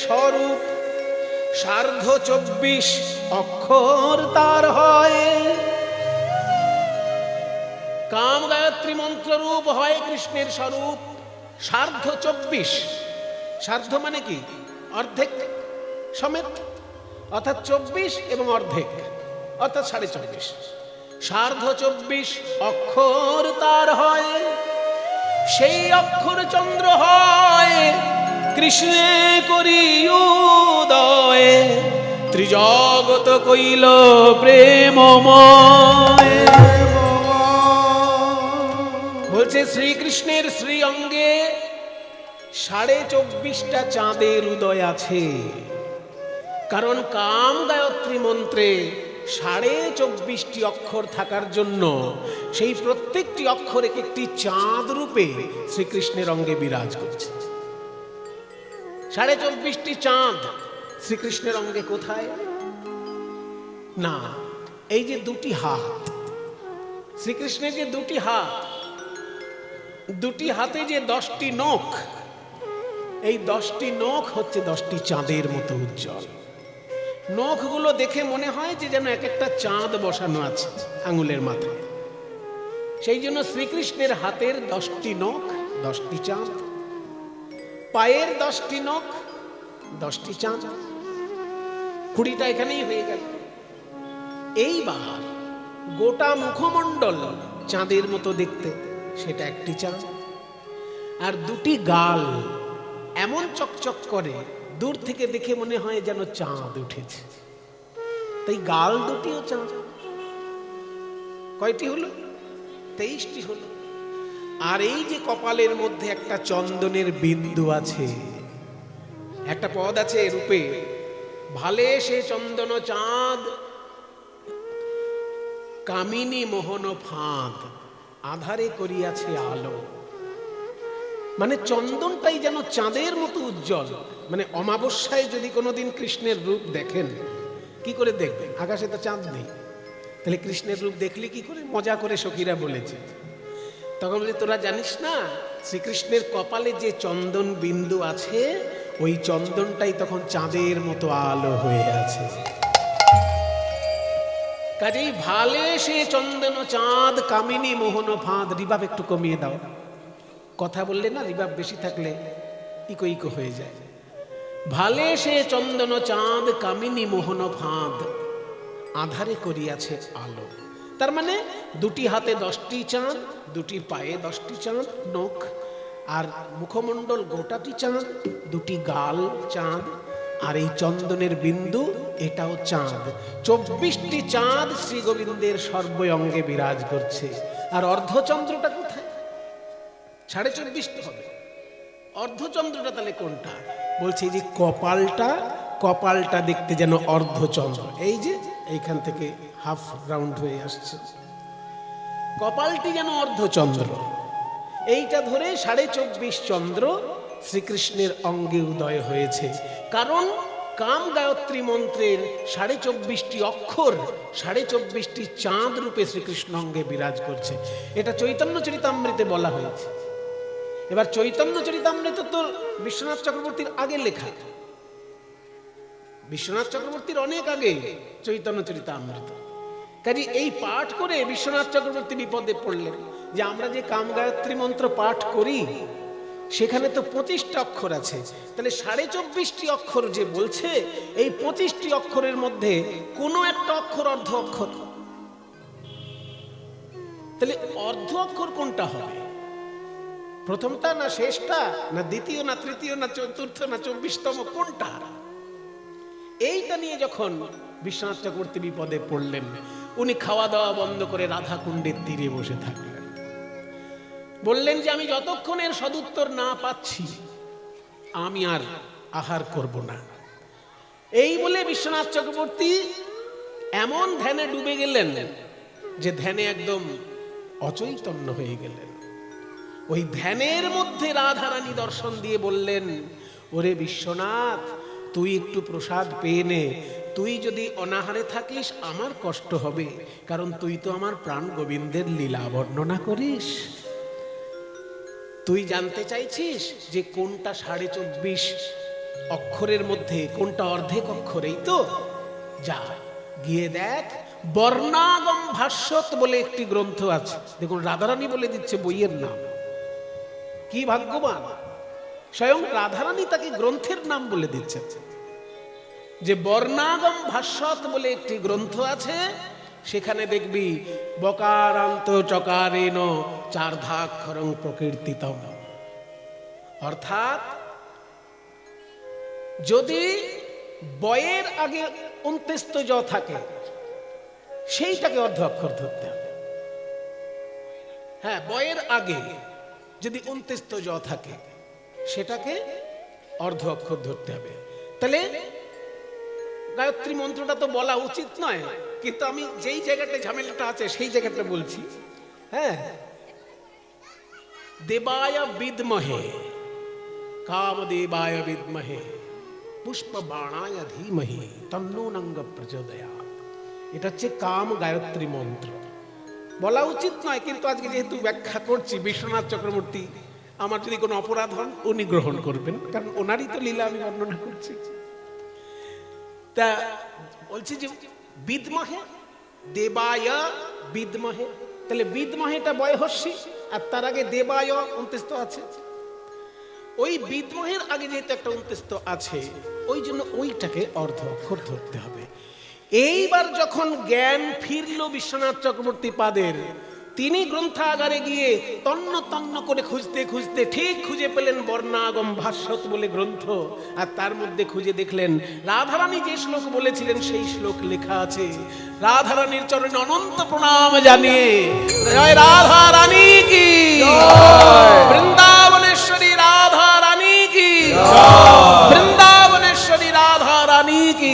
স্বরূপ, 24 অক্ষর তার হয়। কাম গায়ত্রী মন্ত্র রূপ হয় কৃষ্ণের স্বরূপ, 24 সার্ধ মানে কি? অর্ধেক সমেত, অর্থাৎ 24 এবং অর্ধেক অর্থাৎ 24.5। 24 অক্ষর তার হয়, সেই অক্ষর চন্দ্র হয় কৃষ্ণে করি উদয়, ত্রিজগৎ কইল প্রেমময়। বলছে শ্রীকৃষ্ণের শ্রী অঙ্গে 24.5টা চাঁদের উদয় আছে, কারণ কাম গায়ত্রী মন্ত্রে 24.5টি অক্ষর থাকার জন্য সেই প্রত্যেকটি অক্ষর একটি চাঁদ রূপে শ্রীকৃষ্ণের অঙ্গে বিরাজ করছে। 24.5টি চাঁদ শ্রীকৃষ্ণের অঙ্গে কোথায়? না, এই যে দুটি হাত, শ্রীকৃষ্ণের যে দুটি হাত, দুটি হাতে যে 10টি নখ, এই 10টি নখ হচ্ছে 10টি চাঁদের মতো উজ্জ্বল। নখগুলো দেখে মনে হয় যে যেন এক একটা চাঁদ বসানো আছে আঙুলের মাথায়। সেই জন্য শ্রীকৃষ্ণের হাতের 10টি নখ 10টি চাঁদ, পায়ের 10টি নখ 10টি চাঁদ, 20টা এখানেই হয়ে গেল। এইবার গোটা মুখমণ্ডল চাঁদের মতো দেখতে, সেটা একটি চাঁদ। আর দুটি গাল এমন চকচক করে, দূর থেকে দেখে মনে হয় যেন চাঁদ উঠেছে, তাই গাল দুটিও চাঁদ। কয়টি হলো? 23টি হলো। আর এই যে কপালের মধ্যে একটা চন্দনের বিন্দু আছে, একটা পদ আছে রূপে, ভালে সে চন্দন চাঁদ, কামিনী মোহন ফাঁদ, আধারে করিয়াছে আলো। মানে চন্দনটাই যেন চাঁদের মতো উজ্জ্বল। মানে অমাবস্যায় যদি কোনোদিন কৃষ্ণের রূপ দেখেন, কি করে দেখবেন? আকাশে তো চাঁদ নেই, তাহলে কৃষ্ণের রূপ দেখলে কি করে? মজা করে সখীরা বলেছে, তখন বলে তোরা জানিস না শ্রীকৃষ্ণের কপালে যে চন্দন বিন্দু আছে, ওই চন্দনটাই তখন চাঁদের মতো আলো হয়ে আছে। কাজেই ভালে সে চন্দন চাঁদ, কামিনী মোহন ফাঁদ। রিবাব একটু কমিয়ে দাও, কথা বললে না রিবাব বেশি থাকলে ইকো ইকো হয়ে যায়। ভালে সে চন্দন চাঁদ, কামিনী মোহন ফাঁদ, আধারে করিয়াছে আলো। তার মানে দুটি হাতে 10টি চাঁদ, দুটি পায়ে 10টি চাঁদ নখ, আর মুখমণ্ডল গোটাটি চাঁদ, দুটি গাল চাঁদ, আর এই চন্দনের বিন্দু এটাও চাঁদ। 24টি চাঁদ শ্রী গোবিন্দের সর্বঙ্গে বিরাজ করছে। আর অর্ধচন্দ্রটা কোথায়? 24.5 হবে। অর্ধচন্দ্রটা তাহলে কোনটা? বলছে যে কপালটা, কপালটা দেখতে যেন অর্ধচন্দ্র, এই যে এইখান থেকে হাফ রাউন্ড হয়ে আসছে, কপালটি যেন অর্ধচন্দ্র। এইটা ধরে 24.5 চন্দ্র শ্রীকৃষ্ণের অঙ্গে উদয় হয়েছে। কারণ কাম গায়ত্রী মন্ত্রের 24.5টি অক্ষর 24.5টি চাঁদ রূপে শ্রীকৃষ্ণ অঙ্গে বিরাজ করছে। এটা চৈতন্য চরিতামৃতে বলা হয়েছে। এবার চৈতন্য চরিতামৃত তো বিশ্বনাথ চক্রবর্তীর আগে লেখা, বিশ্বনাথ চক্রবর্তীর অনেক আগে চৈতন্য চরিতামৃত। কাজে এই পাঠ করে বিশ্বনাথ চক্রবর্তী বিপদে পড়লেন যে আমরা যে কাম গায়ত্রী মন্ত্র পাঠ করি সেখানে তো 25টা অক্ষর আছে, তাহলে 24.5টি অক্ষর যে বলছে, এই 25টি অক্ষরের মধ্যে কোনো একটা অক্ষর অর্ধ অক্ষর, তাহলে অর্ধ অক্ষর কোনটা হবে? প্রথমটা না শেষটা, না দ্বিতীয় না তৃতীয় না চতুর্থ না 24তম, কোনটা? এইটা নিয়ে যখন বিশ্বনাথ চক্রবর্তী বিপদে পড়লেন, উনি খাওয়া দাওয়া বন্ধ করে রাধা কুণ্ডের তীরে বসে থাকলেন। বললেন যে আমি যতক্ষণ এর সদুত্তর না পাচ্ছি আমি আর আহার করব না। এই বলে বিশ্বনাথ চক্রবর্তী এমন ধ্যানে ডুবে গেলেন যে ধ্যানে একদম অচৈতন্য হয়ে গেলেন। ওই ধ্যানের মধ্যে রাধারানী দর্শন দিয়ে বললেন, ওরে বিশ্বনাথ, তুই একটু প্রসাদ পেয়ে নে, তুই যদি অনাহারে থাকিস আমার কষ্ট হবে, কারণ তুই তো আমার প্রাণ গোবিন্দের লীলা বর্ণনা করিস। তুই জানতে চাইছিস যে কোনটা 24.5 অক্ষরের মধ্যে কোনটা অর্ধেক অক্ষর? এই তো, যা গিয়ে দেখ, বর্ণাগম ভাষ্যত বলে একটি গ্রন্থ আছে। দেখুন, রাধারানী বলে দিচ্ছে বইয়ের নাম। কি ভাগ্যবান, স্বয়ং রাধারানী তাকে গ্রন্থের নাম বলে দিচ্ছে, যে বর্ণাগম ভাষ্যত বলে একটি গ্রন্থ আছে। সেখানে দেখবি বকারান্ত চকারেণ চার্ধাক্ষরং প্রকীর্তিতম। অর্থাৎ যদি বয়ের আগে অন্ত্যেষ্ট জ থাকে, সেইটাকে অর্ধ অক্ষর ধরতে হবে। হ্যাঁ, বয়ের আগে যদি অন্ত্যেষ্ট জ থাকে, সেটাকে অর্ধ অক্ষর ধরতে হবে। তাহলে গায়ত্রী মন্ত্রটা তো বলা উচিত নয়, কিন্তু আমি যেই জায়গাটা ঝামেলাটা আছে সেই জায়গাটা বলছি। হ্যাঁ, দেবায় বিদ্মহে কামদেবায় বিদ্মহে পুষ্প বাণায় ধীমহি তন্নো নঙ্গ প্রচোদয়াৎ। এটা হচ্ছে কাম গায়ত্রী মন্ত্র। বলা উচিত নয়, কিন্তু আজকে যেহেতু ব্যাখ্যা করছি, বিশ্বনাথ চক্রবর্তী আমার যদি কোনো অপরাধ হন উনি গ্রহণ করবেন, কারণ ওনারই তো লীলা আমি বর্ণনা করছি। তা বলছি যে বিদ্মহে, দেবায় বিদ্মহে, তাহলে বিদ্মহেটা বয়হস্যি, আর তার আগে দেবায় অন্ত্যেষ্ট আছে। ওই বিদ্মহের আগে যেহেতু একটা অন্ত্যেষ্ট আছে, ওই জন্য ওইটাকে অর্ধ অক্ষর ধরতে হবে। এইবার যখন জ্ঞান ফিরল বিশ্বনাথ চক্রবর্তী পাদের, তিনি গ্রন্থাগারে গিয়ে তন্ন তন্ন করে খুঁজতে খুঁজতে ঠিক খুঁজে পেলেন বর্ণাগম ভাষ্যত বলে গ্রন্থ। আর তার মধ্যে খুঁজে দেখলেন রাধারানী যে শ্লোক বলেছিলেন সেই শ্লোক লেখা আছে। রাধারানীর চরণে অনন্ত প্রণাম জানিয়ে জয় রাধা রানী কি, বৃন্দাবনেশ্বরী রাধা রানী কি, বৃন্দাবনেশ্বরী রাধা রানী কি।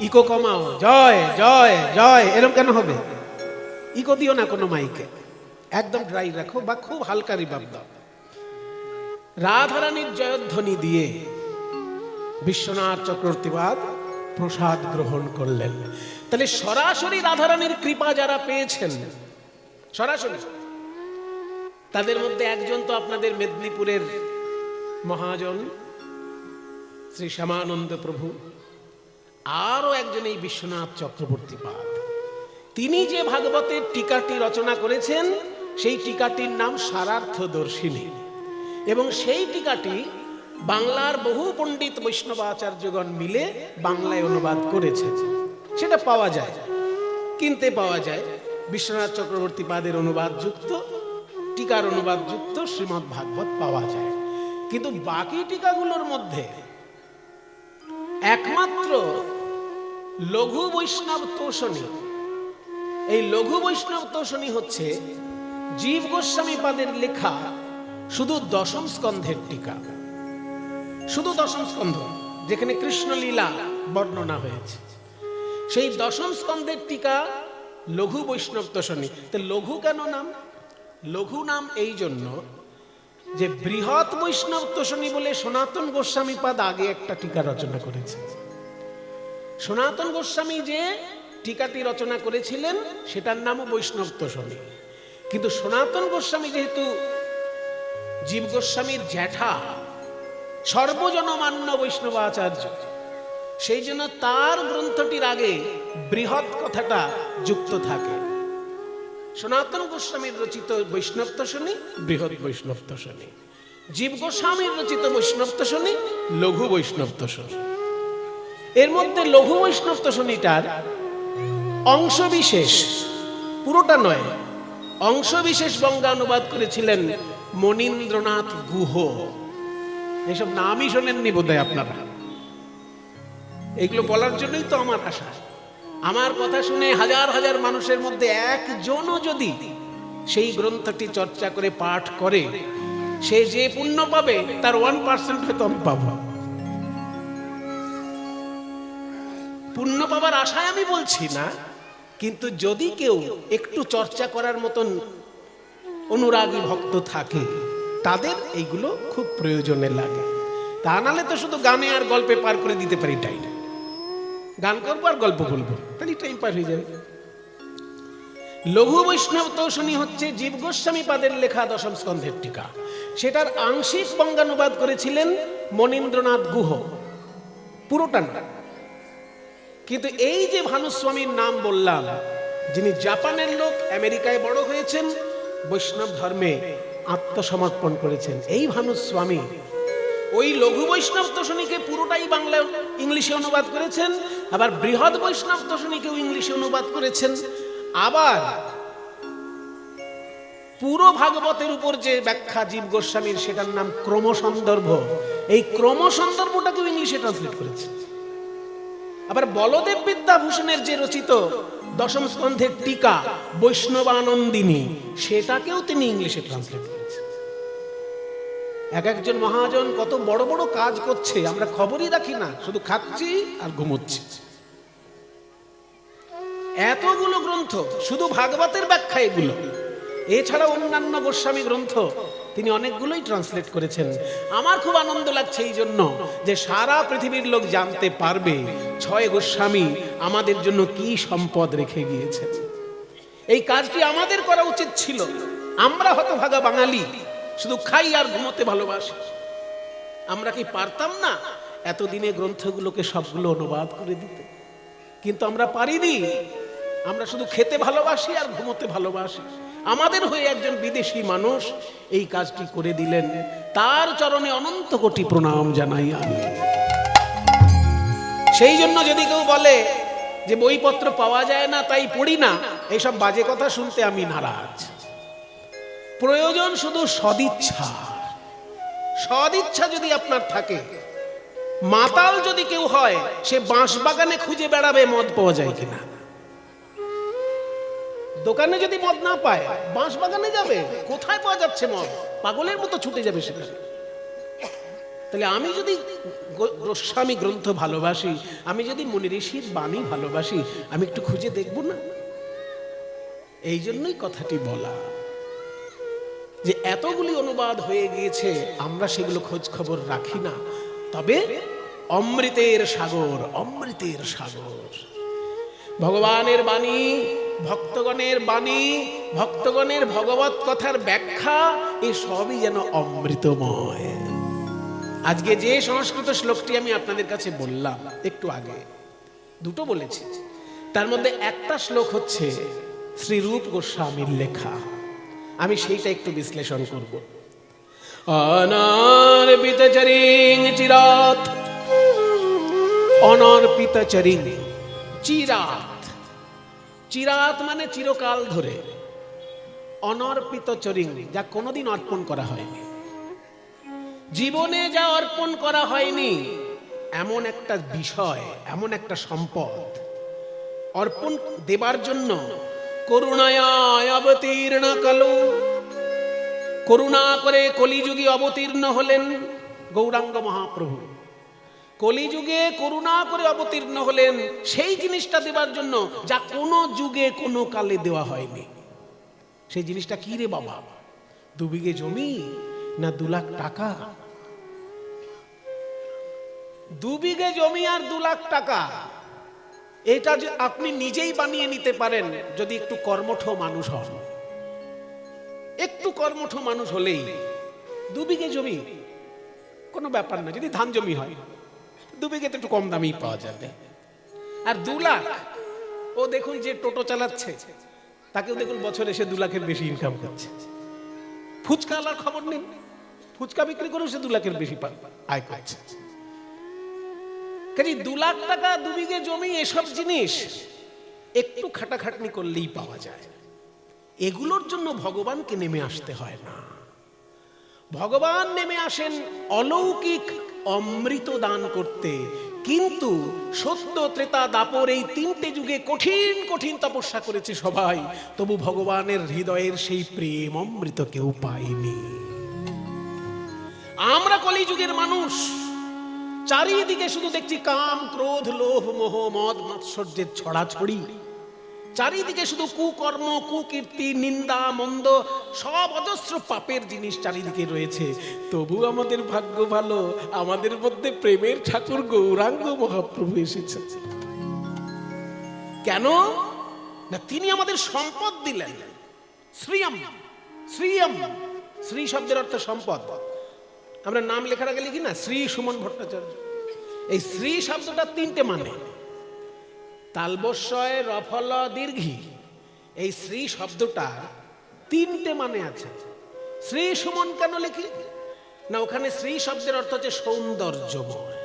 ইকো কমাও, জয় জয় জয়, এরকম কেন হবে? ইকো দিও না কোনো মাইকে, একদম ড্রাই রাখো বা খুব হালকা রিভাব দাও। রাধারানীর জয়ধ্বনি দিয়ে বিশ্বনাথ চক্রবর্তীবাদ প্রসাদ গ্রহণ করলেন। তাহলে সরাসরি রাধারানীর কৃপা যারা পেয়েছেন সরাসরি, তাদের মধ্যে একজন তো আপনাদের মেদিনীপুরের মহাজন শ্রী শ্যামানন্দ প্রভু, আরো একজন এই বিশ্বনাথ চক্রবর্তীপাদ। তিনি যে ভাগবতের টিকাটি রচনা করেছেন সেই টিকাটির নাম সারার্থদর্শিনী, এবং সেই টিকাটি বাংলার বহু পণ্ডিত বৈষ্ণবাচার্যগণ মিলে বাংলায় অনুবাদ করেছে। সেটা পাওয়া যায়, কিনতে পাওয়া যায়। বিশ্বনাথ চক্রবর্তীপাদের অনুবাদ যুক্ত, টিকার অনুবাদ যুক্ত শ্রীমদ্ ভাগবত পাওয়া যায়। কিন্তু বাকি টিকাগুলোর মধ্যে একমাত্র লঘু বৈষ্ণব তোষণী, এই লঘু বৈষ্ণব তোষণী হচ্ছে জীব গোস্বামী পাদের লেখা শুধু দশম স্কন্ধের টিকা, শুধু দশম স্কন্ধ, যেখানে কৃষ্ণ লীলা বর্ণনা হয়েছে। সেই দশম স্কন্ধের টিকা লঘু বৈষ্ণব তোষণী। তো লঘু কেন নাম? লঘু নাম এই জন্য যে বৃহৎ বৈষ্ণব তোষণী বলে সনাতন গোস্বামী পাদ আগে একটা টিকা রচনা করেছে। সনাতন গোস্বামী যে টিকাটি রচনা করেছিলেন সেটার নামও বৈষ্ণব তোষণী। কিন্তু সনাতন গোস্বামী যেহেতু জীব গোস্বামীর জ্যাঠা, সর্বজনমান্য বৈষ্ণবাচার্য, সেই জন্য তার গ্রন্থটির আগে বৃহৎ কথাটা যুক্ত থাকে। সনাতন গোস্বামীর রচিত বৈষ্ণব তোষণী বৃহৎ বৈষ্ণব তোষণী, জীব গোস্বামীর রচিত বৈষ্ণব তোষণী লঘু বৈষ্ণব তোষণী। এর মধ্যে লঘু বৈষ্ণব তোষণীটার অংশ বিশেষ, পুরোটা নয়, অংশ বিশেষ বঙ্গানুবাদ করেছিলেন মনীন্দ্রনাথ গুহ। এসব নামই শোনেননি বোধহয় আপনারা। এগুলো বলার জন্যই তো আমার আশা। আমার কথা শুনে হাজার হাজার মানুষের মধ্যে একজনও যদি সেই গ্রন্থটি চর্চা করে পাঠ করে, সে যে পুণ্য পাবে তার 1% হয়তো আমি পাবো। পুণ্য পাবার আশায় আমি বলছি না, কিন্তু যদি কেউ একটু চর্চা করার মতন অনুরাগী ভক্ত থাকে, তাদের এইগুলো খুব প্রয়োজনে লাগে। তা নাহলে তো শুধু গানে আর গল্পে পার করে দিতে পারি টাইম। গান করবো আর গল্প বলবো, তাহলে টাইম পার হয়ে যাবে। লঘু বৈষ্ণব তোষণী হচ্ছে জীব গোস্বামী পাদের লেখা দশম স্কন্ধের টিকা। সেটার আংশিক বঙ্গানুবাদ করেছিলেন মনীন্দ্রনাথ গুহ, পুরোটা না। কিন্তু এই যে ভানুস্বামীর নাম বললাম, যিনি জাপানের লোক, আমেরিকায় বড় হয়েছেন, বৈষ্ণব ধর্মে আত্মসমর্পণ করেছেন, এই ভানুস্বামী ওই লঘু বৈষ্ণব দর্শনীকে পুরোটাই বাংলা ইংলিশে অনুবাদ করেছেন, আবার বৃহৎ বৈষ্ণব দর্শনীকেও ইংলিশে অনুবাদ করেছেন। আবার পুরো ভাগবতের উপর যে ব্যাখ্যা জীব গোস্বামীর, সেটার নাম ক্রমসন্দর্ভ, এই ক্রমসন্দর্ভটাকেও ইংলিশে ট্রান্সলেট করেছেন। আবার বলদেব বিদ্যাভূষণের যে রচিত দশম স্কন্ধের টিকা বৈষ্ণবানন্দিনী, সেটাকেও তিনি ইংলিশে ট্রান্সলেট করেছেন। এক একজন মহাজন কত বড় বড় কাজ করছে, আমরা খবরই রাখি না, শুধু খাচ্ছি আর ঘুমোচ্ছি। এতগুলো গ্রন্থ, শুধু ভাগবতের ব্যাখ্যা এগুলো, এছাড়া অন্যান্য গোস্বামী গ্রন্থ তিনি অনেকগুলোই ট্রান্সলেট করেছেন। আমার খুব আনন্দ লাগছে এই জন্য যে সারা পৃথিবীর লোক জানতে পারবে ছয় গোস্বামী আমাদের জন্য কি সম্পদ রেখে গিয়েছেন। এই কাজটি আমাদের করা উচিত ছিল। আমরা হতভাগা বাঙালি, শুধু খাই আর ঘুমোতে ভালোবাসি। আমরা কি পারতাম না এতদিনে গ্রন্থগুলোকে সবগুলো অনুবাদ করে দিতে? কিন্তু আমরা পারিনি। আমরা শুধু খেতে ভালোবাসি আর ঘুমোতে ভালোবাসি। আমাদের হয়ে একজন বিদেশি মানুষ এই কাজটি করে দিলেন, তার চরণে অনন্ত কোটি প্রণাম জানাই আমি। সেই জন্য যদি কেউ বলে যে বইপত্র পাওয়া যায় না তাই পড়ি না, এইসব বাজে কথা শুনতে আমি নারাজ। প্রয়োজন শুধু সদিচ্ছা। সদিচ্ছা যদি আপনার থাকে, মাতাল যদি কেউ হয়, সে বাঁশ বাগানে খুঁজে বেড়াবে মদ পাওয়া যায় কিনা। দোকানে যদি মদ না পায়, বাঁশ বাগানে যাবে, কোথায় পাওয়া যাচ্ছে মদ, পাগলের মতো ছুটে যাবে সেখানে। তাহলে আমি যদি গোস্বামী গ্রন্থ ভালোবাসি, আমি যদি মুনি ঋষির বাণী ভালোবাসি, আমি একটু খুঁজে দেখব না? এই জন্যই কথাটি বলা যে এতগুলি অনুবাদ হয়ে গিয়েছে, আমরা সেগুলো খোঁজ খবর রাখি না। তবে অমৃতের সাগর, অমৃতের সাগর, ভগবানের বাণী, ভক্তগণের বাণী, ভক্তগণের ভগবত কথার ব্যাখ্যা, এই সবই যেন অমৃতময়। আজকে যে সংস্কৃত শ্লোকটি আমি আপনাদের কাছে বললাম একটু আগে, দুটো বলেছি, তার মধ্যে একটা শ্লোক হচ্ছে শ্রীরূপ গোস্বামীর লেখা। আমি সেইটা একটু বিশ্লেষণ করব। অনর্পিত চরিং চিরাত, অনর্পিত চরিং চিরাত, চিরাত মানে চিরকাল ধরে, অনর্পিত চরিং যা কোনোদিন অর্পণ করা হয়নি, জীবনে যা অর্পণ করা হয়নি, এমন একটা বিষয়, এমন একটা সম্পদ অর্পণ দেবার জন্য করুণায় অবতীর্ণ কালো, করুণা করে কলিযুগে অবতীর্ণ হলেন গৌরাঙ্গ মহাপ্রভু। কলিযুগে করুণা করে অবতীর্ণ হলেন সেই জিনিসটা দেবার জন্য যা কোনো যুগে কোনো কালে দেওয়া হয়নি। সেই জিনিসটা কি রে বাবা? 2 বিঘে জমি না 2 লাখ টাকা? 2 বিঘে জমি আর 2 লাখ টাকা, এটা যে আপনি নিজেই বানিয়ে নিতে পারেন যদি একটু কর্মঠ মানুষ হন। একটু কর্মঠ মানুষ হলেই 2 বিঘে জমি কোনো ব্যাপার না। যদি ধান জমি হয় 2 বিঘে তো একটু কম দামেই পাওয়া যাবে। আর 2 লাখ, ও দেখুন যে টোটো চালাচ্ছে তাকেও দেখুন বছরে সে 2 লাখের বেশি ইনকাম করছে। ফুচকা আলার খবর নেই, ফুচকা বিক্রি করেও সে 2 লাখের বেশি আয় করছে। কাজে 2 লাখ টাকা 2 বিঘে জমি, এসব জিনিস একটু খাটাখাটনি করলেই পাওয়া যায়। এগুলোর জন্য ভগবানকে নেমে আসতে হয় না। ভগবান নেমে আসেন অলৌকিক অমৃত দান করতে। কিন্তু সত্য, ত্রেতা, দাপর এই 3টে যুগে কঠিন কঠিন তপস্যা করেছে সবাই, তবু ভগবানের হৃদয়ের সেই প্রেম অমৃত কেউ পায়নি। আমরা কলিযুগের মানুষ, চারিদিকে শুধু দেখছি কাম, ক্রোধ, লোভ, মোহ, মদ, মাৎসর্যের ছড়াছড়ি। চারিদিকে শুধু কুকর্ম, কুকীর্তি, নিন্দা, মন্দ, সব অজস্র পাপের জিনিস চারিদিকে রয়েছে। তবু আমাদের ভাগ্য ভালো, আমাদের মধ্যে প্রেমের ঠাকুর গৌরাঙ্গ মহাপ্রভু এসেছেন। কেন না? তিনি আমাদের সম্পদ দিলেন। শ্রিয়ম শ্রিয়ম শ্রী শব্দের অর্থ সম্পদ। আমরা নাম লেখার আগে লিখি না শ্রী সুমন ভট্টাচার্য। এই শ্রী শব্দটা তিনটে মানে, তালবস্যয় রফল দীর্ঘী। এই শ্রী শব্দটা তিনটে মানে আছে। শ্রী সুমন কেন লিখি না, ওখানে শ্রী শব্দের অর্থ হচ্ছে সৌন্দর্যময়,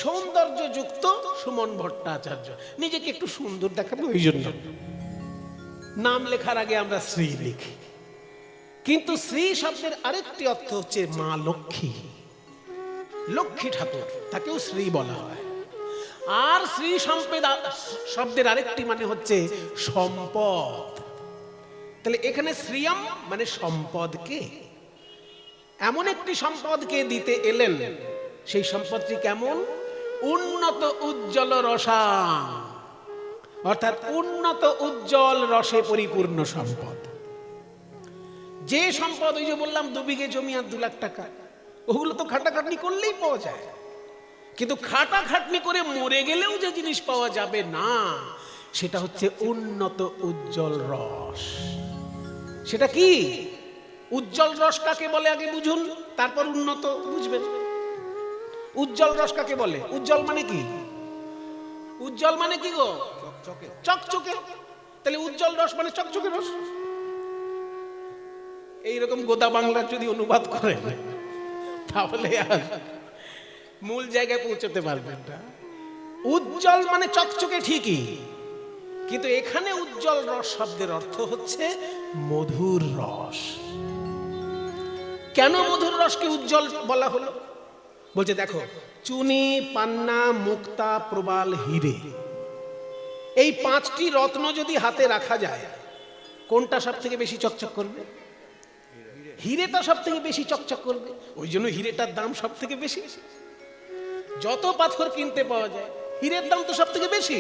সৌন্দর্যযুক্ত সুমন ভট্টাচার্য। নিজেকে একটু সুন্দর দেখাবো, ওই জন্য নাম লেখার আগে আমরা শ্রী লিখি। কিন্তু শ্রী শব্দের আরেকটি অর্থ হচ্ছে মা লক্ষ্মী, লক্ষ্মী ঠাকুর, তাকেও শ্রী বলা হয়। আর শ্রী সম্পদ শব্দের আরেকটি মানে হচ্ছে সম্পদ। তাহলে এখানে শ্রীয়ম মানে সম্পদকে, এমন একটি সম্পদকে দিতে এলেন, সেই সম্পদটি কেমন? উন্নত উজ্জ্বল রসাং, অর্থাৎ উন্নত উজ্জ্বল রসে পরিপূর্ণ সম্পদ। যে সম্পদ, ওই যে বললাম 2 বিঘে জমি আর 2 লাখ টাকা, ওগুলো তো খাটাখাটনি করলেই পাওয়া যায়। কিন্তু খাটাখাটনি করে মরে গেলেও যে জিনিস পাওয়া যাবে না, সেটা হচ্ছে উন্নত উজ্জ্বল রস। সেটা কি উজ্জ্বল রস কাকে বলে আগে বুঝুন, তারপর উন্নত বুঝবেন। উজ্জ্বল রস কাকে বলে? উজ্জ্বল মানে কি? উজ্জ্বল মানে কি গো? চকচকে। তাহলে উজ্জ্বল রস মানে চকচকে রস। এইরকম গোদা বাংলা যদি অনুবাদ করেন তাহলে আর মূল জায়গায় পৌঁছতে পারবেন না। উজ্জ্বল মানে চকচকে ঠিকই, কিন্তু এখানে উজ্জ্বল রস শব্দের অর্থ হচ্ছে মধুর রস। কেন মধুর রসকে উজ্জ্বল বলা হলো? বলছে দেখো, চুনি, পান্না, মুক্তা, প্রবাল, হিরে, এই 5টি রত্ন যদি হাতে রাখা যায়, কোনটা সব থেকে বেশি চকচক করবে? হিরেটা সব থেকে বেশি চকচক করবে। ওই জন্য হিরেটার দাম সব থেকে বেশি। যত পাথর কিনতে পাওয়া যায়, হীরের দাম তো সব থেকে বেশি,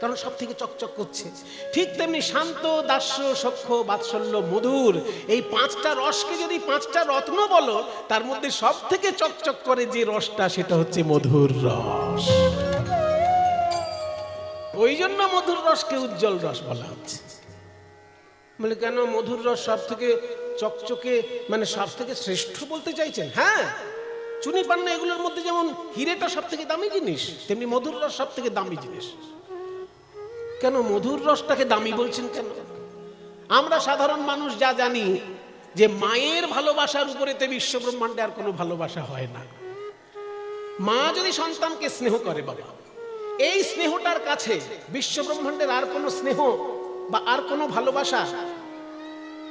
কারণ সব থেকে চকচক করছে। ঠিক তেমনি শান্ত, দাস্য, সখ্য, বাৎসল্য, মধুর, এই 5টা রসকে যদি 5টা রত্ন বলো, তার মধ্যে সব থেকে চকচক করে যে রসটা, সেটা হচ্ছে মধুর রস। ওই জন্য মধুর রসকে উজ্জ্বল রস বলা হচ্ছে। বলে কেন মধুর রস সব থেকে চকচকে, মানে সব থেকে শ্রেষ্ঠ বলতে চাইছেন? হ্যাঁ, চুনি, পান্না এগুলোর মধ্যে যেমন হিরেটা সব থেকে দামি জিনিস, তেমনি মধুর রস সব থেকে দামি জিনিস। কেন মধুর রসটাকে দামি বলছেন কেন? আমরা সাধারণ মানুষ যা জানি যে মায়ের ভালোবাসার উপরেতে বিশ্ব ব্রহ্মাণ্ডে আর কোনো ভালোবাসা হয় না। মা যদি সন্তানকে স্নেহ করে, বাবা, এই স্নেহটার কাছে বিশ্ব ব্রহ্মাণ্ডের আর কোনো স্নেহ বা আর কোনো ভালোবাসা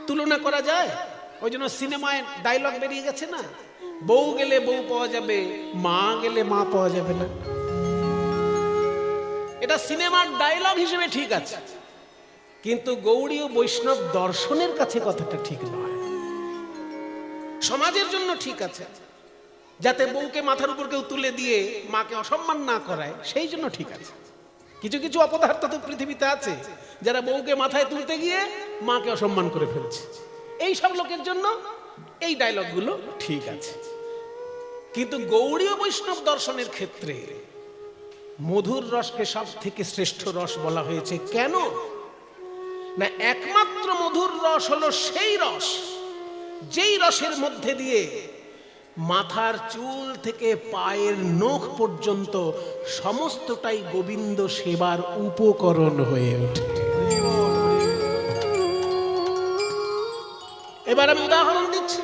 তুলনা করা যায়? ওই জন্য সিনেমায় ডায়লগ বেরিয়ে গেছে না, বউ গেলে বউ পাওয়া যাবে, মা গেলে মা পাওয়া যাবে না। এটা সিনেমার ডায়লগ হিসেবে ঠিক আছে, কিন্তু গৌড়ীয় বৈষ্ণব দর্শনের কাছে কথাটা ঠিক নয়। সমাজের জন্য ঠিক আছে, যাতে বউকে মাথার উপর কেউ তুলে দিয়ে মাকে অসম্মান না করায়, সেই জন্য ঠিক আছে। কিছু কিছু অপদার্থ তো পৃথিবীতে আছে, যারা বউকে মাথায় তুলতে গিয়ে মাকে অসম্মান করে ফেলছে। এই সব লোকের জন্য এই ডায়লগগুলো ঠিক আছে। কিন্তু গৌড়ীয় বৈষ্ণব দর্শনের ক্ষেত্রে মধুর রসকে সব থেকে শ্রেষ্ঠ রস বলা হয়েছে। কেন না, একমাত্র মধুর রস হলো সেই রস, যেই রসের মধ্যে দিয়ে মাথার চুল থেকে পায়ের নখ পর্যন্ত সমস্তটাই গোবিন্দ সেবার উপকরণ হয়ে ওঠে। এবার আমি উদাহরণ দিচ্ছি।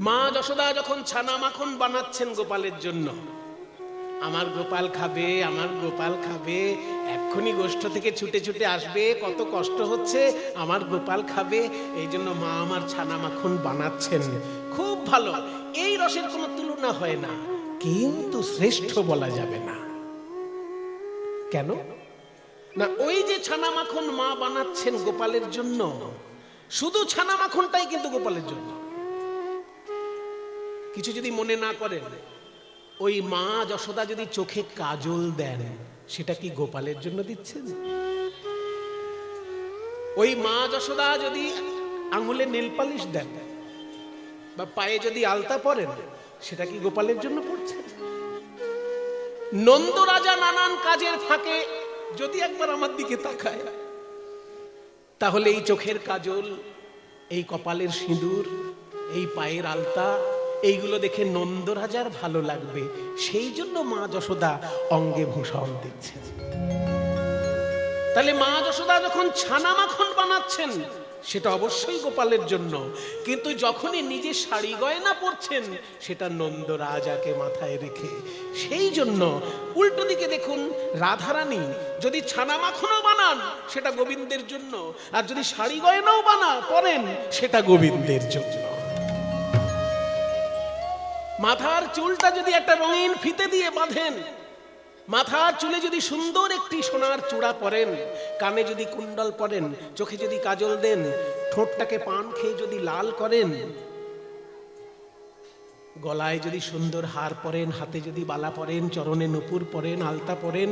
মা যশোদা যখন ছানা মাখন বানাচ্ছেন গোপালের জন্য, আমার গোপাল খাবে, আমার গোপাল খাবে, এক্ষুনি গোষ্ঠ থেকে ছুটে ছুটে আসবে, কত কষ্ট হচ্ছে, আমার গোপাল খাবে, এই জন্য মা আমার ছানা মাখন বানাচ্ছেন। খুব ভালো, এই রসের কোনো তুলনা হয় না, কিন্তু শ্রেষ্ঠ বলা যাবে না। কেন না, ওই যে ছানা মাখন মা বানাচ্ছেন গোপালের জন্য, শুধু ছানা মাখনটাই কিন্তু গোপালের জন্য। কিছু যদি মনে না করেন, ওই মা যশোদা যদি চোখে কাজল দেন, সেটা কি গোপালের জন্য দিচ্ছেন? ওই মা যশোদা যদি আঙুলে নেল পালিশ দেন বা পায়ে যদি আলতা পরেন, সেটা কি গোপালের জন্য পড়ছেন? নন্দ রাজা নানান কাজের ফাঁকে যদি একবার আমার দিকে তাকায়, তাহলে এই চোখের কাজল, এই কপালের সিঁদুর, এই পায়ের আলতা, এইগুলো দেখে নন্দরাজার ভালো লাগবে, সেই জন্য মা যশোদা অঙ্গে ভূষণ দিচ্ছেন। তাহলে মা যশোদা যখন ছানা মাখন বানাচ্ছেন সেটা অবশ্যই গোপালের জন্য, কিন্তু যখনই নিজে শাড়ি গয়না পরছেন সেটা নন্দরাজাকে মাথায় রেখে। সেই জন্য উল্টো দিকে দেখুন, রাধারানী যদি ছানা মাখনও বানান সেটা গোবিন্দের জন্য, আর যদি শাড়ি গয়নাও পরেন সেটা গোবিন্দের জন্য। মাথার চুলটা যদি একটা রঙিন ফিতে দিয়ে বাঁধেন, মাথার চুলে যদি সুন্দর একটি সোনার চূড়া পরেন, কানে যদি কুণ্ডল পরেন, চোখে যদি কাজল দেন, ঠোঁটটাকে পান খেয়ে যদি লাল করেন, গলায় যদি সুন্দর হার পরেন, হাতে যদি বালা পরেন, চরণে নূপুর পরেন, আলতা পরেন,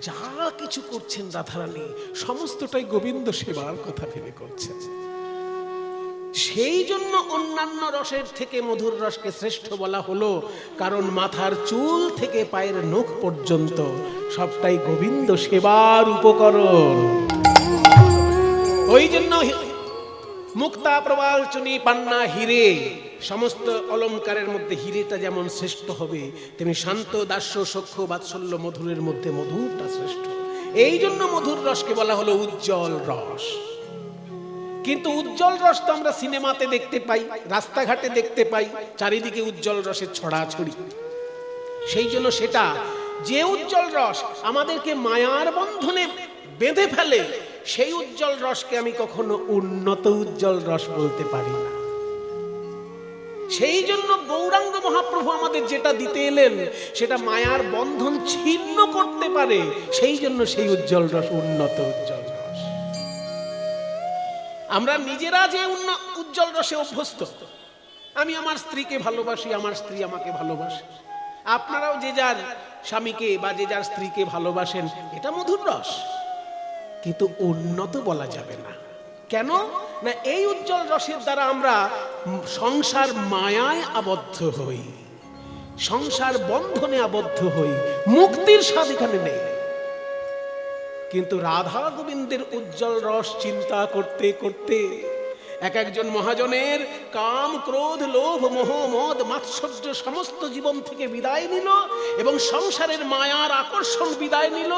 যা কিছু করছেন রাধারানী সমস্তটাই গোবিন্দ সেবার কথা ভেবে করছেন। সেই জন্য অন্যান্য রসের থেকে মধুর রসকে শ্রেষ্ঠ বলা হলো, কারণ মাথার চুল থেকে পায়ের নখ পর্যন্ত সবটাই গোবিন্দ সেবার উপকরণ। ওই জন্য মুক্তা, প্রবাল, চুনি, পান্না, হিরে, সমস্ত অলঙ্কারের মধ্যে হিরেটা যেমন শ্রেষ্ঠ হবে, তেমনি শান্ত, দাস্য, সখ্য, বাৎসল্য, মধুরের মধ্যে মধুরটা শ্রেষ্ঠ। এই জন্য মধুর রসকে বলা হলো উজ্জ্বল রস। কিন্তু উজ্জ্বল রস তো আমরা সিনেমাতে দেখতে পাই, রাস্তাঘাটে দেখতে পাই, চারিদিকে উজ্জ্বল রসের ছড়াছড়ি। সেই জন্য সেটা যে উজ্জ্বল রস আমাদেরকে মায়ার বন্ধনে বেঁধে ফেলে, সেই উজ্জ্বল রসকে আমি কখনো উন্নত উজ্জ্বল রস বলতে পারি না। সেই জন্য গৌরাঙ্গ মহাপ্রভু আমাদের যেটা দিতে এলেন সেটা মায়ার বন্ধন ছিন্ন করতে পারে, সেই জন্য সেই উজ্জ্বল রস উন্নত উজ্জ্বল রস। আমরা নিজেরা যে উজ্জ্বল রসে অভ্যস্ত, আমি আমার স্ত্রীকে ভালোবাসি, আমার স্ত্রী আমাকে ভালোবাসে, আপনারাও যে যার স্বামীকে বা যে যার স্ত্রীকে ভালোবাসেন, এটা মধুর রস, কিন্তু উন্নত বলা যাবে না। কেন না, এই উজ্জ্বল রসের দ্বারা আমরা সংসার মায়ায় আবদ্ধ হই, সংসার বন্ধনে আবদ্ধ হই, মুক্তির স্বাদ এখানে নেই। কিন্তু রাধা গোবিন্দের উজ্জ্বল রস চিন্তা করতে করতে এক একজন মহাজনের কাম, ক্রোধ, লোভ, মোহ, মদ, মাৎসর্য সমস্ত জীবন থেকে বিদায় নিল এবং সংসারের মায়ার আকর্ষণ বিদায় নিল,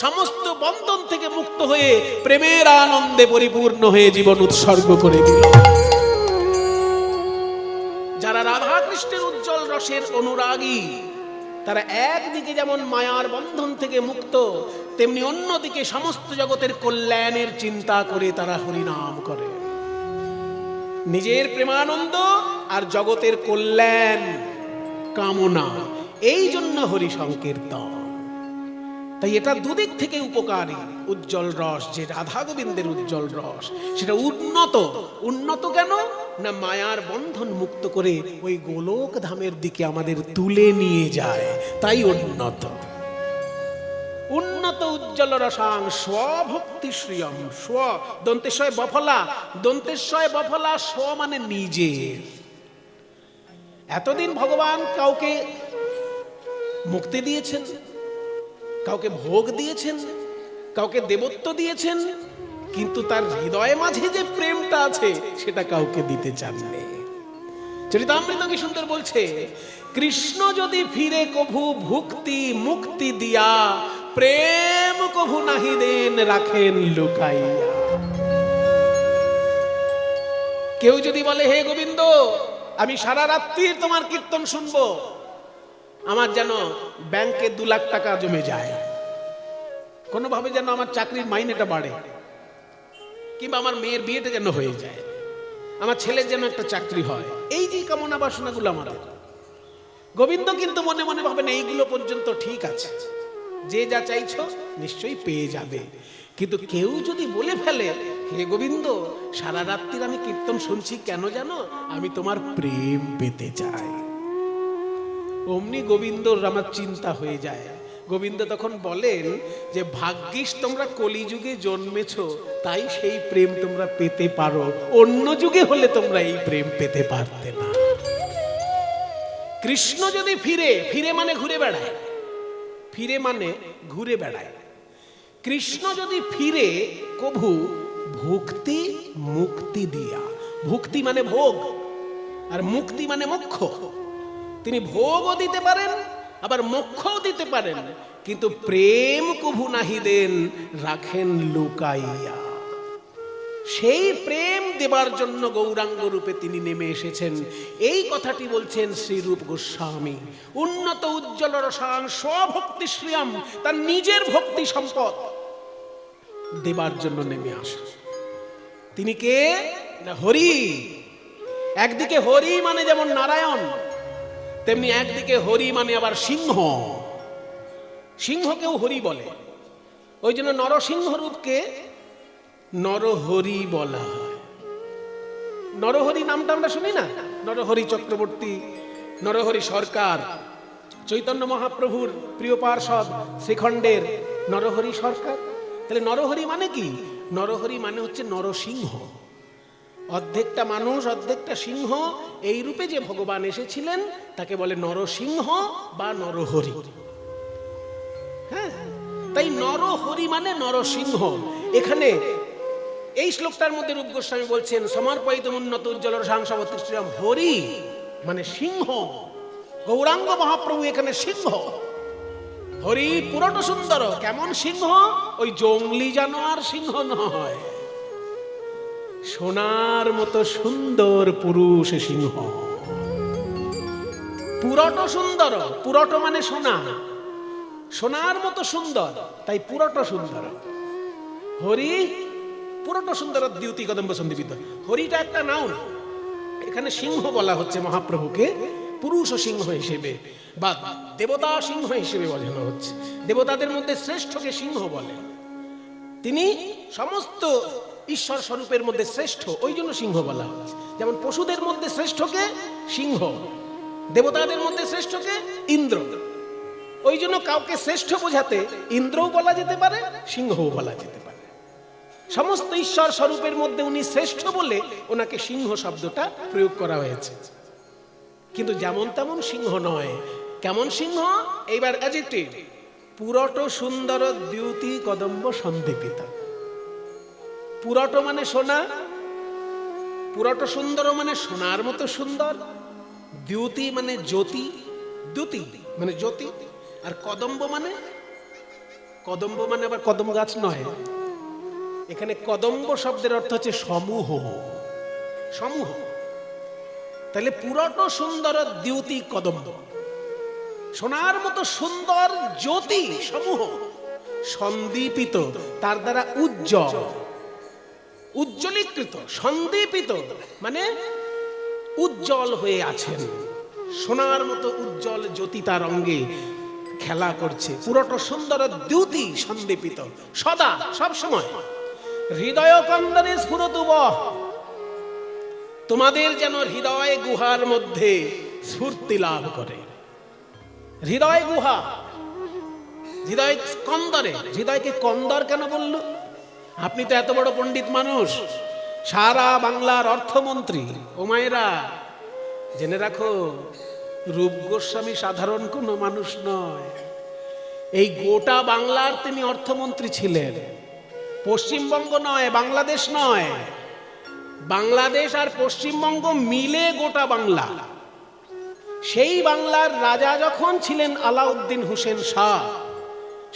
সমস্ত বন্ধন থেকে মুক্ত হয়ে প্রেমের আনন্দে পরিপূর্ণ হয়ে জীবন উৎসর্গ করে দিল। যারা রাধা কৃষ্ণের উজ্জ্বল রসের অনুরাগী, তারা একদিকে যেমন মায়ার বন্ধন থেকে মুক্ত, তেমনি অন্যদিকে সমস্ত জগতের কল্যাণের চিন্তা করে তারা হরিনাম করে। নিজের প্রেমানন্দ আর জগতের কল্যাণ কামনা, এই জন্য হরি সংকীর্তন। তাই এটা দুদিক থেকে উপকারী। উজ্জ্বল রস যে রাধা গোবিন্দের উজ্জ্বল রস, সেটা উন্নত। উন্নত কেন না, মায়ার বন্ধন মুক্ত করে ওই গোলক ধামের দিকে আমাদের তুলে নিয়ে যায়, তাই উন্নত। উন্নত উজ্জ্বল রসাং স্বভক্তি শ্রিয়ম। স্ব দন্তেশ্বয় বফলা, দন্তেশ্বয় বফলা, স্ব মানে নিজের। এতদিন ভগবান কাউকে মুক্তি দিয়েছেন, কাউকে ভোগ দিয়েছেন, কাউকে দেবত্ব দিয়েছেন, কিন্তু তার হৃদয়ে মাঝে যে প্রেমটা আছে সেটা কাউকে দিতে চাননি। চরিতামৃত কি সুন্দর বলছে, কৃষ্ণ যদি ফিরে কভু ভুক্তি মুক্তি দিয়া, প্রেম কভু নাহি দেন রাখেন লুকাইয়া। কেউ যদি বলে, হে গোবিন্দ, আমি সারা রাত্রির তোমার কীর্তন শুনবো, আমার যেন ব্যাংকে 2 লাখ টাকা জমে যায়, কোনোভাবে যেন আমার চাকরির মাইনেটা বাড়ে, কিংবা আমার মেয়ের বিয়েটা যেন হয়ে যায়, আমার ছেলের যেন একটা চাকরি হয়, এই যে কামনা বাসনাগুলো আমাদের, গোবিন্দ কিন্তু মনে মনে ভাবেন এইগুলো পর্যন্ত ঠিক আছে, যে যা চাইছো নিশ্চয়ই পেয়ে যাবে। কিন্তু কেউ যদি বলে ফেলে, হে গোবিন্দ, সারা রাত্রির আমি কীর্তন শুনছি কেন জানো, আমি তোমার প্রেম পেতে চাই, অমনি গোবিন্দর আমার চিন্তা হয়ে যায়। গোবিন্দ তখন বলেন যে, ভাগ্যিস তোমরা কলিযুগে জন্মেছো, তাই সেই প্রেম তোমরা পেতে পারো, অন্য যুগে হলে তোমরা এই প্রেম পেতে পারতে না। কৃষ্ণ যদি ফিরে, ফিরে মানে ঘুরে বেড়ায়, ফিরে মানে ঘুরে বেড়ায়, কৃষ্ণ যদি ফিরে কভু ভক্তি মুক্তি দিয়া, ভুক্তি মানে ভোগ, আর মুক্তি মানে মোক্ষ। তিনি ভোগও দিতে পারেন, আবার মোক্ষও দিতে পারেন, কিন্তু প্রেম কভু নাহি দেন, রাখেন লুকাইয়া। সেই প্রেম দেবার জন্য গৌরাঙ্গ রূপে তিনি নেমে এসেছেন। এই কথাটি বলছেন শ্রীরূপ গোস্বামী। উন্নত উজ্জ্বল রসায়ন স্বভক্তি শ্রিয়াম, তার নিজের ভক্তি সম্পদ দেবার জন্য নেমে আসেন। তিনি কে? হরি। একদিকে হরি মানে যেমন নারায়ণ, তেমনি একদিকে হরি মানে আবার সিংহ। সিংহকেও হরি বলে, ওই জন্য নরসিংহ রূপকে নরহরি বলা হয়। নরহরি নামটা আমরা শুনি না? নরহরি চক্রবর্তী, নরহরি সরকার, চৈতন্য মহাপ্রভুর প্রিয় পার্ষদ শ্রীখণ্ডের নরহরি সরকার। তাহলে নরহরি মানে কি? নরহরি মানে হচ্ছে নরসিংহ। অর্ধেকটা মানুষ অর্ধেকটা সিংহ, এই রূপে যে ভগবান এসেছিলেন তাকে বলে নরসিংহ বা নরহরি। হ্যাঁ, তাই নরহরি মানে নরসিংহ। এখানে এই শ্লোকটার মধ্যে রূপ গোস্বামী বলছেন সমর্পিত উন্নত উজ্জ্বল সাংসাবতী শ্রীরাম হরি মানে সিংহ। গৌরাঙ্গ মহাপ্রভু এখানে সিংহ। হরি পুরট সুন্দর। কেমন সিংহ? ওই জংলি জানোয়ার সিংহ নয়, সোনার মতো সুন্দর পুরুষ সিংহ। পুরট সুন্দর, পুরট মানে সোনা, সোনার মতো সুন্দর, তাই পুরট সুন্দর। হরি পুরট সুন্দর দ্যুতি কদম্ব সন্দীপিত। হরিটা একটা নাউন, এখানে সিংহ বলা হচ্ছে মহাপ্রভুকে পুরুষ সিংহ হিসেবে বা দেবতা সিংহ হিসেবে বোঝানো হচ্ছে। দেবতাদের মধ্যে শ্রেষ্ঠকে সিংহ বলে। তিনি সমস্ত ঈশ্বর স্বরূপের মধ্যে শ্রেষ্ঠ, ওই জন্য সিংহ বলা হচ্ছে। যেমন পশুদের মধ্যে শ্রেষ্ঠকে সিংহ, দেবতাদের মধ্যে শ্রেষ্ঠকে ইন্দ্র। ওই জন্য কাউকে শ্রেষ্ঠ বোঝাতে ইন্দ্রও বলা যেতে পারে, সিংহও বলা যেতে পারে। সমস্ত ঈশ্বর স্বরূপের মধ্যে উনি শ্রেষ্ঠ বলে ওনাকে সিংহ শব্দটা প্রয়োগ করা হয়েছে। কিন্তু যেমন তেমন সিংহ নয়। কেমন সিংহ? এইবার অ্যাডজেক্টিভ। পুরট সুন্দর দ্যুতি কদম্ব সন্দীপিত। পুরট মানে সোনা, পুরট সুন্দর মানে সোনার মতো সুন্দর, দ্যুতি মানে জ্যোতি, দ্যুতি মানে জ্যোতি, আর কদম্ব মানে, কদম্ব মানে আবার কদম গাছ নয়। এখানে কদম্ব শব্দের অর্থ হচ্ছে সমূহ, সমূহ। তাহলে পুরট সুন্দর দ্যুতি কদম্ব, সোনার মতো সুন্দর জ্যোতি সমূহ, সন্দীপিত তার দ্বারা উজ্জ্বল, উজ্জ্বলীকৃত। সন্দীপিত মানে উজ্জ্বল হয়ে আছেন, সোনার মতো উজ্জ্বল জ্যোতি তার অঙ্গে খেলা করছে। পুরট সুন্দর দ্যুতি সন্দীপিত, সদা সব সময়। হৃদয় কন্দরে স্ফুরতুব, তোমাদের যেন হৃদয় গুহার মধ্যে স্ফূর্তি লাভ করে। হৃদয় গুহা, হৃদয় কন্দরে। হৃদয়কে কন্দর কেন বলল? আপনি তো এত বড় পণ্ডিত মানুষ, সারা বাংলার অর্থমন্ত্রী। ও মায়েরা জেনে রাখো, রূপ গোস্বামী সাধারণ কোনো মানুষ নয়। এই গোটা বাংলার তিনি অর্থমন্ত্রী ছিলেন। পশ্চিমবঙ্গ নয়, বাংলাদেশ নয়, বাংলাদেশ আর পশ্চিমবঙ্গ মিলে গোটা বাংলা। সেই বাংলার রাজা যখন ছিলেন আলাউদ্দিন হোসেন শাহ,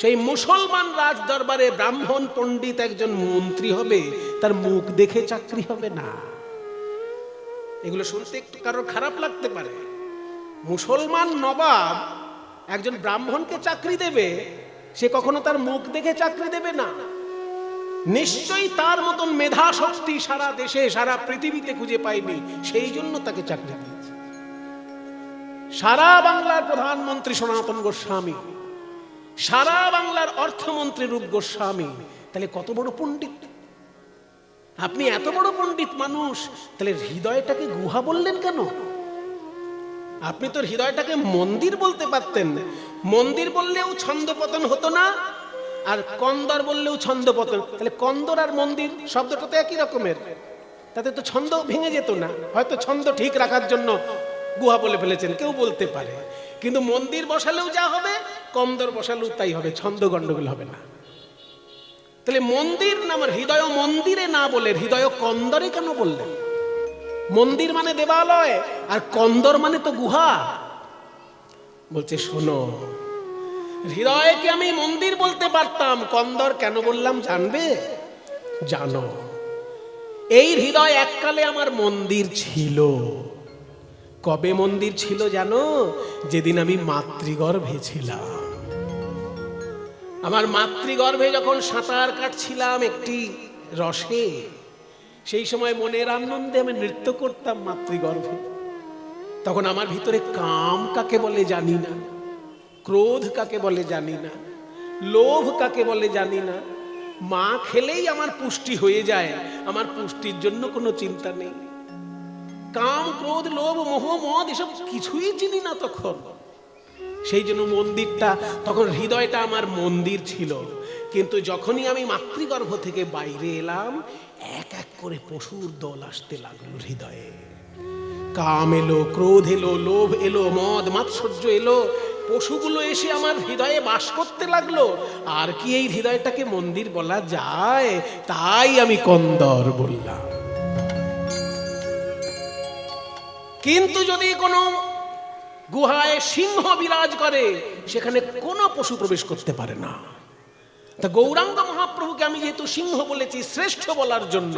সেই মুসলমান রাজ দরবারে ব্রাহ্মণ পণ্ডিত একজন মন্ত্রী হবে, তার মুখ দেখে চাকরি হবে না। এগুলো শুনতে একটু কারোর খারাপ লাগতে পারে। মুসলমান নবাব একজন ব্রাহ্মণকে চাকরি দেবে, সে কখনো তার মুখ দেখে চাকরি দেবে না। নিশ্চয়ই তার মতন মেধা শক্তি সারা দেশে সারা পৃথিবীতে খুঁজে পায়নি, সেই জন্য তাকে চাকরি দিয়েছে। সারা বাংলার প্রধানমন্ত্রী সনাতন গোস্বামী, সারা বাংলার অর্থমন্ত্রী রূপ গোস্বামী, তাহলে কত বড় পণ্ডিত আপনি! এত বড় পণ্ডিত মানুষ, তাহলে হৃদয়টাকে গুহা বললেন কেন? আপনি তো হৃদয়টাকে মন্দির বলতে পারতেন। মন্দির বললেও ছন্দপতন হতো না, আর কন্দর বললেও ছন্দপতন। তাহলে কন্দর আর মন্দির শব্দটা তো একই রকমের, তাতে তো ছন্দ ভেঙে যেত না। হয়তো ছন্দ ঠিক রাখার জন্য গুহা বলে ফেলেছেন, কেউ বলতে পারে। কিন্তু মন্দির বসালেও যা হবে, কন্দর বসালেও তাই হবে, ছন্দ গন্ডগোল হবে না। তাহলে মন্দির নাম হৃদয় মন্দিরে না বলে হৃদয় কন্দরে কেন বললেন? মন্দির মানে দেবালয়, আর কন্দর মানে তো গুহা। বলছে শোনো, হৃদয়কে আমি মন্দির বলতে পারতাম, কন্দর কেন বললাম জানবে? জানো, এই হৃদয় এককালে আমার মন্দির ছিল। কবে মন্দির ছিল জানো? যেদিন আমি মাতৃগর্ভে ছিলাম। আমার মাতৃগর্ভে যখন সাঁতার কাটছিলাম একটি রসে, সেই সময় মনের আনন্দে আমি নৃত্য করতাম মাতৃগর্ভে। তখন আমার ভিতরে কাম কাকে বলে জানি না, ক্রোধ কাকে বলে জানি না, লোভ কাকে বলে জানি না। মা খেলেই আমার পুষ্টি হয়ে যায়, আমার পুষ্টির জন্য কোনো চিন্তা নেই। কাম, ক্রোধ, লোভ, মোহ, মদ এসব কিছুই চিনি না তখন। সেই জন্য মন্দিরটা, তখন হৃদয়টা আমার মন্দির ছিল। কিন্তু যখনই আমি মাতৃগর্ভ থেকে বাইরে এলাম, এক এক করে পশুর দল আসতে লাগলো হৃদয়ে। কাম এলো, ক্রোধ এলো, লোভ এলো, মদ মাৎসর্য এলো, পশুগুলো এসে আমার হৃদয়ে বাস করতে লাগলো। আর কি এই হৃদয়টাকে মন্দির বলা যায়? তাই আমি কন্দর বললাম। কিন্তু যদি কোনো গুহায় সিংহ বিরাজ করে, সেখানে কোনো পশু প্রবেশ করতে পারে না। তা গৌরাঙ্গ মহাপ্রভুকে আমি যেহেতু সিংহ বলেছি, শ্রেষ্ঠ বলার জন্য,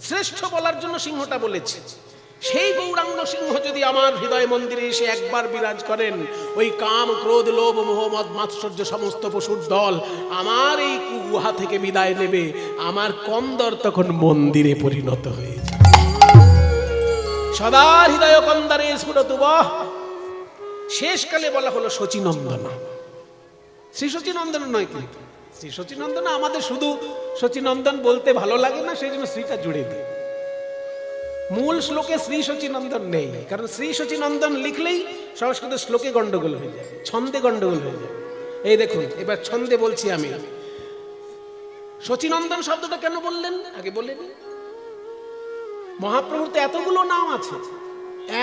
শ্রেষ্ঠ বলার জন্য সিংহটা বলেছি। সেই গৌরাঙ্গ সিংহ যদি আমার হৃদয় মন্দিরে এসে একবার বিরাজ করেন, ওই কাম, ক্রোধ, লোভ, মোহ, মদ, মাৎসর্য সমস্ত পশুর দল আমার এই গুহা থেকে বিদায় নেবে। আমার কন্দর তখন মন্দিরে পরিণত হয়ে যাবে। সদা হৃদয় কন্দরে স্ফুরতুবঃ। শেষকালে বলা হলো শচীনন্দন। শ্রী শচীনন্দন নয়, কিন্তু শ্রী শচীনন্দন আমাদের শুধু শচীনন্দন বলতে ভালো লাগে না, সেই জন্য শ্রীটা জুড়ে দিই। মূল শ্লোকে শ্রী শচীনন্দন নেই, কারণ শ্রী শচীনন্দন লিখলেই সংস্কৃত শ্লোকে গন্ডগোল হয়ে যাবে, ছন্দে গন্ডগোল হয়ে যাবে। এই দেখুন, এবার ছন্দে বলছি আমি। শচীনন্দন শব্দটা কেন বললেন আগে বলেন। মহাপ্রভুর তো এতগুলো নাম আছে,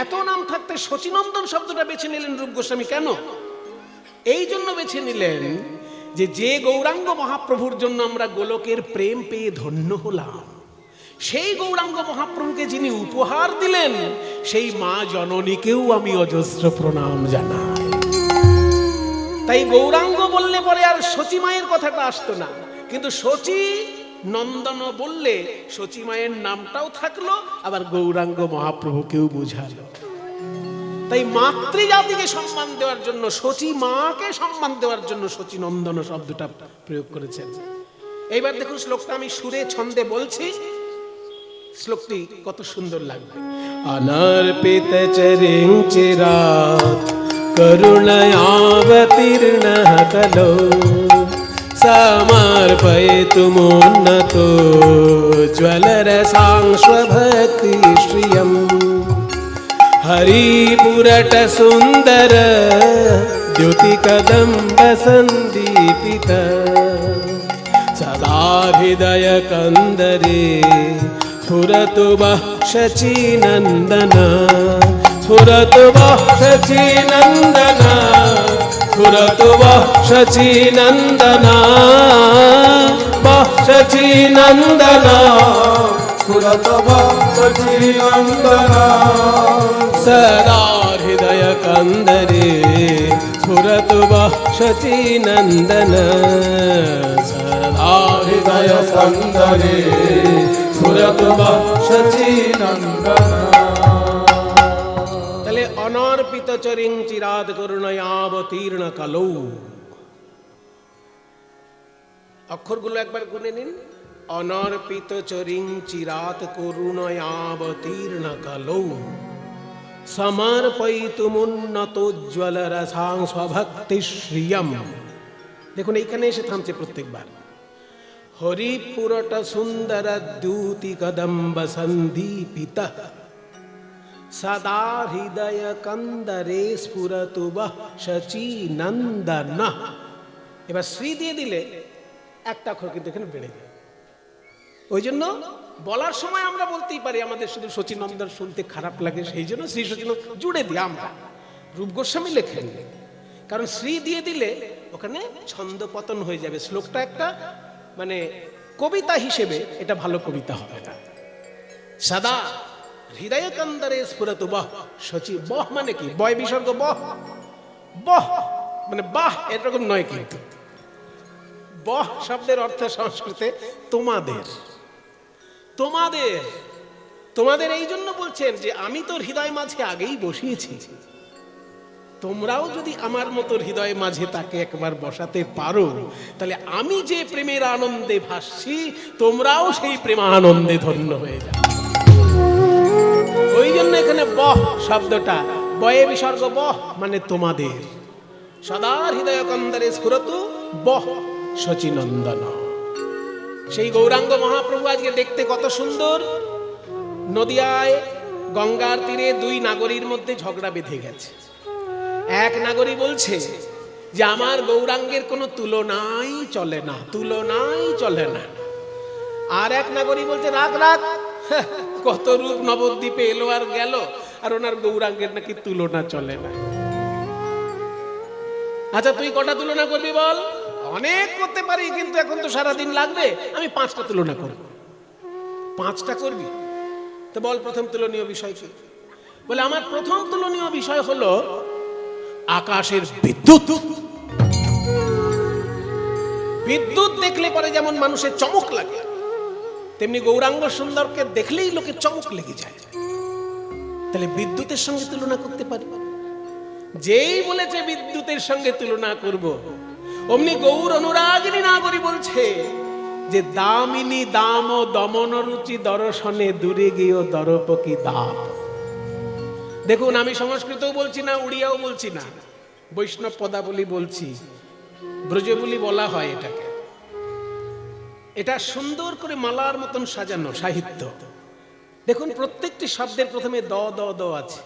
এত নাম থাকতে শচীনন্দন শব্দটা বেছে নিলেন রূপ গোস্বামী কেন? এই জন্য বেছে নিলেন যে গৌরাঙ্গ মহাপ্রভুর জন্য আমরা গোলকের প্রেম পেয়ে ধন্য হলাম, সেই গৌরাঙ্গ মহাপ্রভুকে যিনি উপহার দিলেন, সেই মা জননীকেও আমি অজস্র প্রণাম জানাই। তাই গৌরাঙ্গ বললে পরে আর শচী মায়ের কথাটা আসতো না, কিন্তু শচী নন্দন বললে শচী মায়ের নামটাও থাকলো, আবার গৌরাঙ্গ মহাপ্রভুকেও বুঝালো। তাই মাতৃজাতিকে সম্মান দেওয়ার জন্য, শচী মাকে সম্মান দেওয়ার জন্য শচী নন্দন শব্দটা প্রয়োগ করেছেন। এইবার দেখুন শ্লোকটা আমি সুরে ছন্দে বলছি, শ্লোকটি কত সুন্দর লাগবে। অনর্পিত চরিং চিরাত করুণয়াবতীর্ণঃ কলো সমর্পয়িতুমোন্নতো জ্বলরসাংস্বভক্তি শ্রিয়ম হরিপুরট সুন্দর দ্যুতিকদম্ব সন্দীপিত সদা হৃদয় কন্দরে স্ফুরতু বঃ শচীনন্দন স্ফুরতু বঃ শচীনন্দন স্ফুরতু বঃ শচীনন্দন বঃ শচীনন্দন স্ফুরতু বঃ শচীনন্দন সদা হৃদয় কন্দরে স্ফুরতু বঃ শচীনন্দন সদা হৃদয় কন্দরে স্ফুরতু বঃ শচীনন্দন। তাহলে অনর্পিত চরিং চিরাদ করুণয়াবতীর্ণ কালৌ, অক্ষরগুলো একবার গুনে নিন। অনর্পিত চরিং চিরাত করুণয়াবতীর্ণ কালৌ সমর্পয়িতুমুন্নতোজ্জ্বল রসাং স্বভক্তি শ্রিয়ম। দেখুন এইখানে এসে থামছে প্রত্যেকবার। হরিপুরট সুন্দর দ্যুতি কদম্ব সন্দীপিত সদা হৃদয় কন্দরে স্ফুরতু বঃ শচীনন্দন। এবার শ্রী দিয়ে দিলে একটা অক্ষর কিন্তু এখানে বেড়ে যায়। ওই জন্য বলার সময় আমরা বলতেই পারি আমাদের শুধু শচীনন্দন শুনতে খারাপ লাগে, সেই জন্য শ্রী শচীনন্দন জুড়ে দিই আমরা। রূপ গোস্বামী লেখেন, কারণ শ্রী দিয়ে দিলে ওখানে ছন্দ পতন হয়ে যাবে। শ্লোকটা একটা মানে কবিতা হিসেবে এটা ভালো কবিতা হবে না। সদা হৃদয় কন্দরে স্ফুরতু বহ শচী। বহ মানে কি? বয় বিসর্গ বহ, বহ মানে বাহ এরকম নয়, কিন্তু বহ শব্দের অর্থ সংস্কৃতে তোমাদের। তোমাদের তোমাদের এই জন্য বলছেন যে আমি তোর হৃদয় মাঝে আগেই বসিয়েছি, তোমরাও যদি আমার মতো হৃদয় মাঝে তাকে একবার বসাতে পারো, তাহলে আমি যে প্রেমের আনন্দে ভাসছি তোমরাও সেই প্রেমানন্দে ধন্য হয়ে যাবে। ওই জন্য এখানে বহ শব্দটা, বয়ে বিসর্গ বহ মানে তোমাদের। সদা হৃদয় কন্দরে স্ফুরতু বহ শচীনন্দন। সেই গৌরাঙ্গ মহাপ্রভু আজকে দেখতে কত সুন্দর। নদিয়ায় গঙ্গার তীরে দুই নাগরীর মধ্যে ঝগড়া বেঁধে গেছে। এক নাগরী বলছে যে আমার গৌরাঙ্গের কোনো তুলনাই চলে না, তুলনাই চলে না। আর এক নাগরী বলছে রাগ রাগ, কত রূপ নবদ্বীপে এলো আর গেল, আর ওনার গৌরাঙ্গের নাকি তুলনা চলে না। আচ্ছা তুই কটা তুলনা করবি বল? অনেক করতে পারি, কিন্তু এখন তো সারাদিন লাগবে, আমি 5টা তুলনা করব। 5টা করবি তো বল প্রথম তুলনীয় বিষয় কি? বলে আমার প্রথম তুলনীয় বিষয় হলো আকাশের বিদ্যুৎ। বিদ্যুৎ দেখলে পরে যেমন মানুষের চমক লাগে, তেমনি গৌরাঙ্গ সুন্দরকে দেখলেই লোকের চমক লেগে যায়। তাহলে বিদ্যুতের সঙ্গে তুলনা করতে পারি। যেই বলেছে বিদ্যুতের সঙ্গে তুলনা করব, অমনি গৌর অনুরাগিনী নাগরী বলছে যে দামিনী দাম ও দমন রুচি দর্শনে দূরে গিয়েও দরপকি দাপ। দেখুন আমি সংস্কৃতও বলছি না, উড়িয়াও বলছি না, বৈষ্ণব পদাবলী বলছি, ব্রজবুলি বলা হয় এটাকে। এটা সুন্দর করে মালার মতন সাজানো সাহিত্য। দেখুন প্রত্যেকটি শব্দের প্রথমে দ দ দ আছে।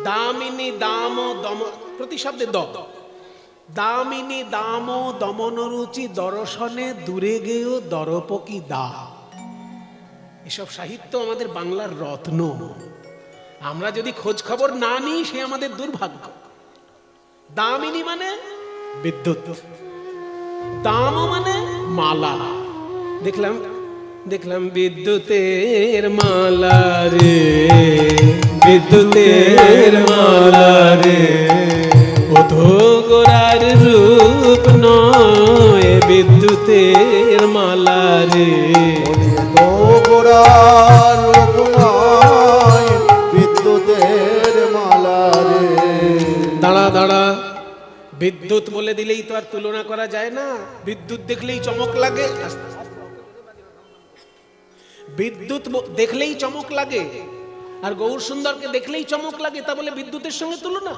দামিনী দাম দম, প্রতি শব্দে দ। দামিনী দাম দমন রুচি দর্শনে দূরে গেয়েও দরপকি দা। এসব সাহিত্য আমাদের বাংলার রত্ন। আমরা যদি খোঁজ খবর না নিই সে আমাদের দুর্ভাগ্য। দামিনী মানে বিদ্যুৎ, দাম মানে মালা। দেখলাম দেখলাম বিদ্যুতের মালা রে, বিদ্যুতের মালা রে, ওধো গোরার রূপ নয় বিদ্যুতের মালা রে, ওধো গোরার রূপ নয় বিদ্যুতের মালা রে। দাঁড়া দাঁড়া, বিদ্যুৎ বলে দিলেই তো আর তুলনা করা যায় না। বিদ্যুৎ দেখলেই চমক লাগে, বিদ্যুৎ দেখলেই চমক লাগে, আর গৌর সুন্দরকে দেখলেই চমক লাগে, তা বলে বিদ্যুতের সঙ্গে তুলনা?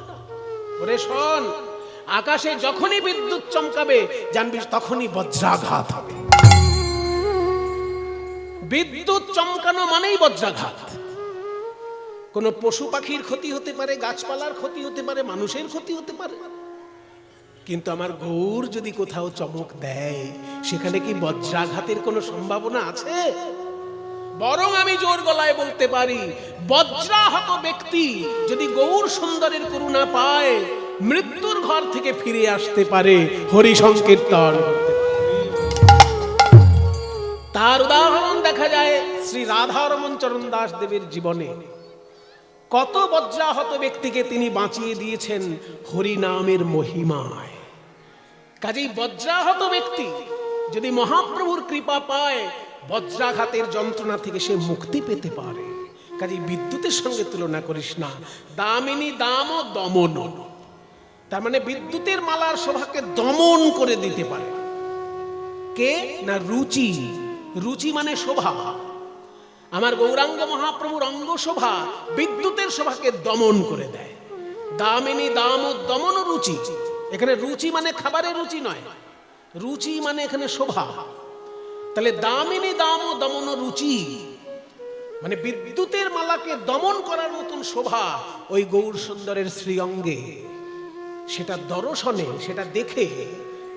ওরে শোন, আকাশে যখনই বিদ্যুৎ চমকাবে জানবি তখনই বজ্রাঘাত হবে। বিদ্যুৎ চমকানো মানেই বজ্রাঘাত। কোন পশু পাখির ক্ষতি হতে পারে, গাছপালার ক্ষতি হতে পারে, মানুষের ক্ষতি হতে পারে, কিন্তু আমার গৌর যদি কোথাও চমক দেয় সেখানে কি বজ্রাঘাতের কোনো সম্ভাবনা আছে? বরং আমি জোর গলায় বলতে পারি, বজ্রাহত ব্যক্তি যদি গৌর সুন্দরের করুণা পায় মৃত্যুর ঘর থেকে ফিরে আসতে পারে হরি সংকীর্তন। তার উদাহরণ দেখা যায় শ্রী রাধারমণ চরণ দাস দেবের জীবনে। কত বজ্রাহত ব্যক্তিকে তিনি বাঁচিয়ে দিয়েছেন হরি নামের মহিমায়। কাজেই বজ্রাহত ব্যক্তি যদি মহাপ্রভুর কৃপা পায় বজ্রাঘাতের যন্ত্রণা থেকে সে মুক্তি পেতে পারে। কাজেই বিদ্যুতের সঙ্গে তুলনা করিস না। দামিনী দাম ও দমন, তার মানে বিদ্যুতের মালার শোভাকে দমন করে দিতে পারে কে না? রুচি। রুচি মানে শোভা। আমার গৌরাঙ্গ মহাপ্রভুর অঙ্গ শোভা বিদ্যুতের শোভাকে দমন করে দেয়। দামিনী দাম ও দমন রুচি। এখানে রুচি মানে খাবারের রুচি নয়, রুচি মানে এখানে শোভা। তাহলে দামিনী দাম ও দমন রুচি মানে বিদ্যুতের মালাকে দমন করার মতন শোভা ওই গৌর সুন্দরের শ্রীঅঙ্গে। সেটা দর্শনে, সেটা দেখে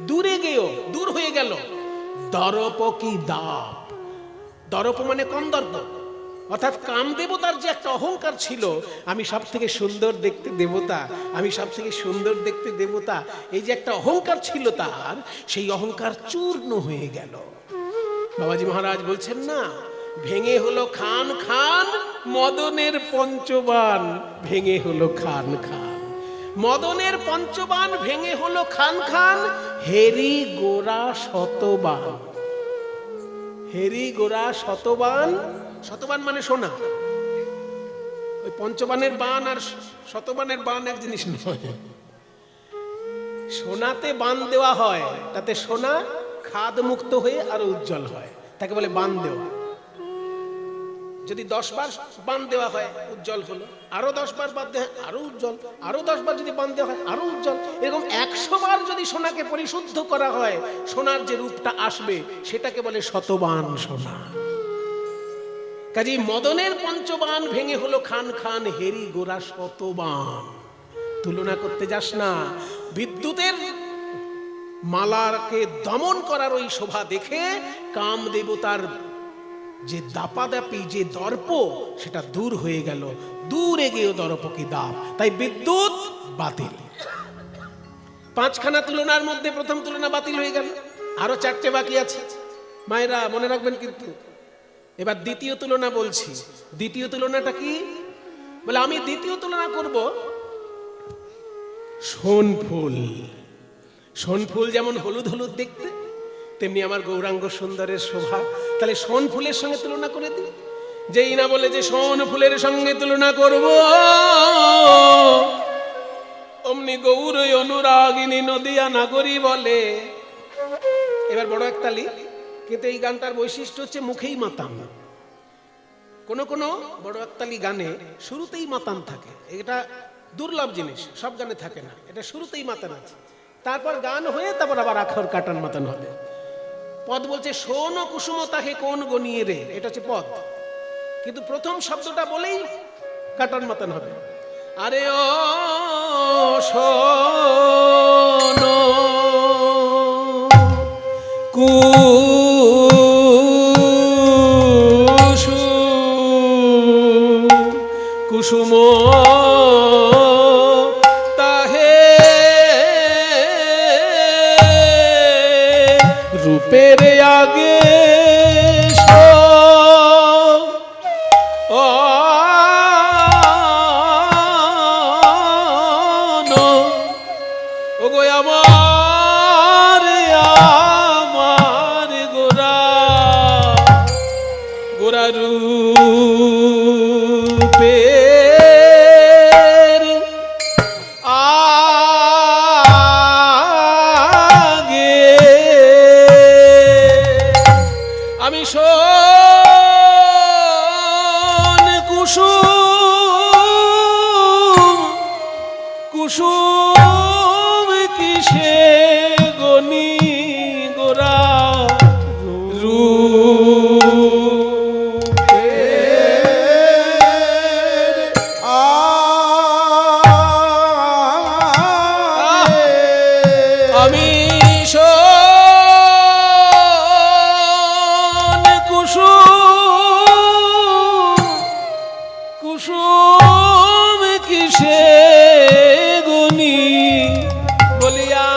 দূরে গেও, দূর হয়ে গেল দরপ কি দাপ। দরপ মানে কন্দর্প, অর্থাৎ কাম দেবতার যে একটা অহংকার ছিল, আমি সব থেকে সুন্দর দেখতে দেবতা, আমি সব থেকে সুন্দর দেখতে দেবতা, এই যে একটা অহংকার ছিল তার, সেই অহংকার চূর্ণ হয়ে গেল। বাবাজি মহারাজ বলছেন না, ভেঙে হলো খান খান মদনের পঞ্চবান ভেঙে হলো খান খান, মদনের পঞ্চবান ভেঙে হলো খান খান, হেরি গোরা শতবান, হেরি গোরা শতবান, শতবান মানে সোনা। ওই পঞ্চবানের বান আর শতবানের বান এক জিনিস নয়। সোনাতে বান দেওয়া হয়, তাতে সোনা খাদ মুক্ত হয়ে আরো উজ্জ্বল হয়, তাকে বলে বান দেওয়া। যদি 10 বার বান দেওয়া হয় উজ্জ্বল হলো, আরো 10 বার বান দেওয়া হয় আরো উজ্জ্বল, আরো 10 বার যদি বান দেওয়া হয় আরো উজ্জ্বল, এরকম 100 বার যদি সোনাকে পরিশুদ্ধ করা হয়, সোনার যে রূপটা আসবে সেটাকে বলে শতবান সোনা। কাজেই মদনের পঞ্চবান ভেঙে হলো খান খান, হেরি গোরা শতবান। তুলনা করতে যাস না। বিদ্যুতের মালাকে দমন করার ওই শোভা দেখে কাম দেবতার যে দাপাদাপি, যে দর্প, সেটা দূর হয়ে গেল। দূরে গিয়েও দর্প কি দাপ, তাই বিদ্যুৎ বাতিল। 5খানা তুলনার মধ্যে প্রথম তুলনা বাতিল হয়ে গেল, আরো 4টে বাকি আছে। মায়েরা মনে রাখবেন কিন্তু। এবার দ্বিতীয় তুলনা বলছি। দ্বিতীয় তুলনাটা কি বলে, আমি দ্বিতীয় তুলনা করব সোনফুল। সোনফুল যেমন হলুদ হলুদ দেখতে, তেমনি আমার গৌরাঙ্গ সুন্দরের শোভা। তাহলে সোনফুলের সঙ্গে তুলনা করে দিই। যেই না বলে যে সোনফুলের সঙ্গে তুলনা করব, অমনি গৌর অনুরাগিনী নদিয়া নাগরী বলে। এবার বড় এক তালি। কিন্তু এই গানটার বৈশিষ্ট্য হচ্ছে মুখেই মাতান। কোন কোন বড় একতালি গানে শুরুতেই মাতান থাকে, এটা দুর্লভ জিনিস, সব গানে থাকে না। এটা শুরুতেই মাতান আছে, তারপর গান হয়ে তারপর আবার আখর কাটান মাতান হবে। পদ বলছে শোন কুসুম তাহে কোন গনিয়ে রে, এটা হচ্ছে পদ। কিন্তু প্রথম শব্দটা বলেই কাটান মাতান হবে। আরে ও শোন কুসুম তাহে রূপের আগে ওগো আমার গোরা গোরা রূপের আগে আমি শোন কুসুম কুসুম কিসে গনি গোরা রূপের আমি শোন কুসুম কুসুম কিসে গুনি বলিয়া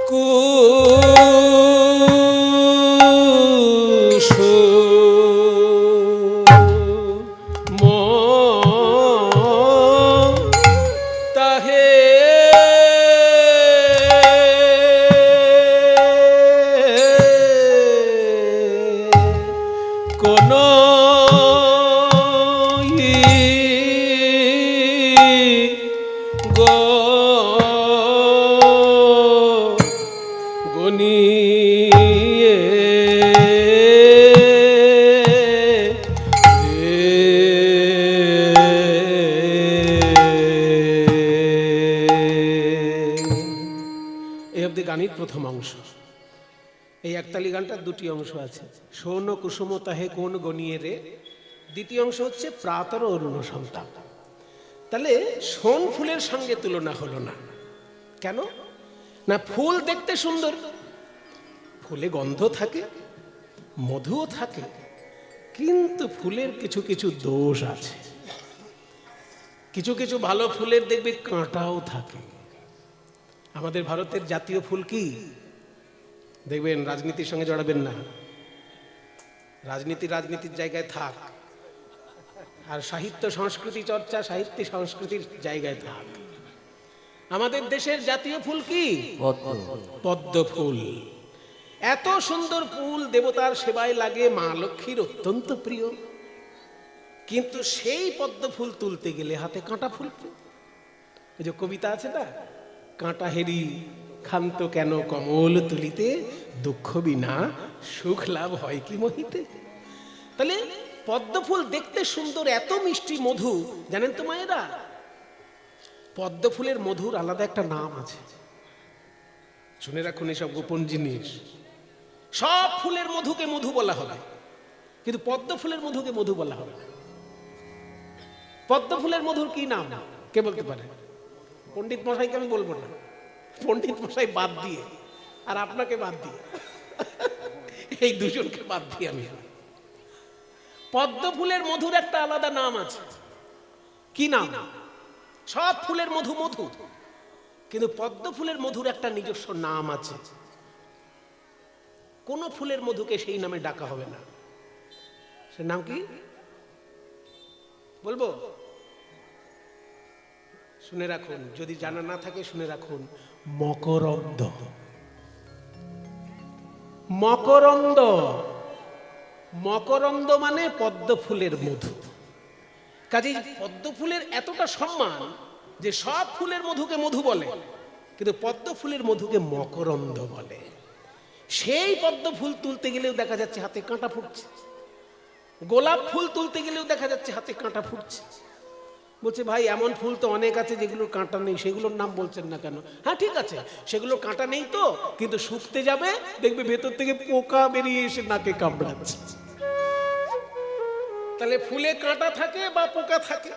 কুসুম তাহে কোন গো গনিয়ে এই অবধি গানের প্রথম অংশ। এই একতালি গানটার দুটি অংশ আছে, শোন কুসুম তাহে কোন গনিয়ে রে। দ্বিতীয় অংশ হচ্ছে প্রাতর অরুণ সন্তান। তাহলে সোন ফুলের সঙ্গে তুলনা হলো না কেন? না, ফুল দেখতে সুন্দর, ফুলে গন্ধ থাকে, মধুও থাকে, কিন্তু ফুলের কিছু কিছু দোষ আছে। কিছু কিছু ভালো ফুলের দেখবে কাঁটাও থাকে। আমাদের ভারতের জাতীয় ফুল কি? দেখবেন, রাজনীতির সঙ্গে জড়াবেন না, রাজনীতির জায়গায় থাক, আর সাহিত্য সংস্কৃতি চর্চা সাহিত্য সংস্কৃতির জায়গায় থাক। আমাদের দেশের জাতীয় ফুল কি? পদ্ম ফুল। এত সুন্দর ফুল দেবতার সেবায় লাগে, মা লক্ষ্মীর অত্যন্ত প্রিয়, কিন্তু সেই পদ্ম ফুল তুলতে গেলে হাতে কাঁটা ফুল। এই যে কবিতা আছে না, কাঁটা হেরি ক্ষান্ত কেন কমল তুলিতে, দুঃখ বিনা সুখ লাভ হয় কি মহিতে। তাহলে পদ্ম ফুল দেখতে সুন্দর, এত মিষ্টি মধু। জানেন তো মায়েরা, পদ্ম ফুলের মধুর আলাদা একটা নাম আছে। শুনে রাখুন, এসব গোপন জিনিস। সব ফুলের মধুকে মধু বলা হবে, কিন্তু পদ্ম ফুলের মধুকে মধু বলা হবে না। পদ্ম ফুলের মধুর কি নাম কে বলতে পারে? পণ্ডিত মশাইকে আমি বলবো না, পণ্ডিত মশাই বাদ দিয়ে আর আপনাকে বাদ দিয়ে, এই দুজনকে বাদ দিয়ে আমি, পদ্ম ফুলের মধুর একটা আলাদা নাম আছে। কি নাম? সব ফুলের মধু মধু, কিন্তু পদ্ম ফুলের মধুর একটা নিজস্ব নাম আছে। কোন ফুলের মধুকে সেই নামে ডাকা হবে না। সে নাম কি বলবো? শুনে রাখুন, যদি জানা না থাকে শুনে রাখুন, মকরন্দ। মকরন্দ, মকরন্দ মানে পদ্ম ফুলের মধু। কাজেই পদ্ম ফুলের এতটা সম্মান যে সব ফুলের মধুকে মধু বলে, কিন্তু পদ্ম ফুলের মধুকে মকরন্দ বলে। সেই পদ্ম ফুল তুলতে গেলেও দেখা যাচ্ছে হাতে কাঁটা ফুটছে, গোলাপ ফুল তুলতে গেলেও দেখা যাচ্ছে হাতে কাঁটা ফুটছে। বলছে, ভাই এমন ফুল তো অনেক আছে যেগুলোর কাঁটা নেই, সেগুলোর নাম বলছেন না কেন? হ্যাঁ ঠিক আছে, সেগুলোর কাঁটা নেই তো, কিন্তু শুকতে যাবে দেখবে ভেতর থেকে পোকা বেরিয়ে এসে নাকে কামড়াচ্ছে। তাহলে ফুলে কাঁটা থাকে বা পোকা থাকে,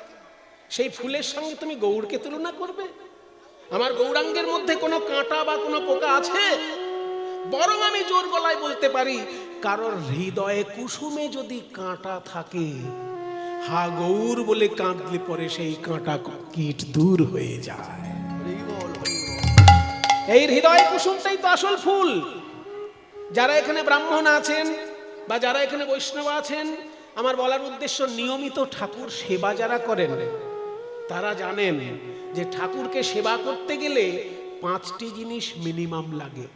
সেই ফুলের সঙ্গে তুমি গৌড়কে তুলনা করবে? আমার গৌরাঙ্গের মধ্যে কোনো কাঁটা বা কোনো পোকা আছে? বরং আমি জোর গলায় বলতে পারি, কারোর হৃদয়ে কুসুমে যদি কাঁটা থাকে, হা গৌর বলে কাঁদলে পরে সেই কাঁটা কীট দূর হয়ে যায়। এই হৃদয় কুসুমটাই তো আসল ফুল। যারা এখানে ব্রাহ্মণ আছেন বা যারা এখানে বৈষ্ণব আছেন, আমার বলার উদ্দেশ্য, নিয়মিত ঠাকুর সেবা যারা করেন তারা জানেন যে ঠাকুরকে সেবা করতে গেলে 5টি জিনিস মিনিমাম লাগে,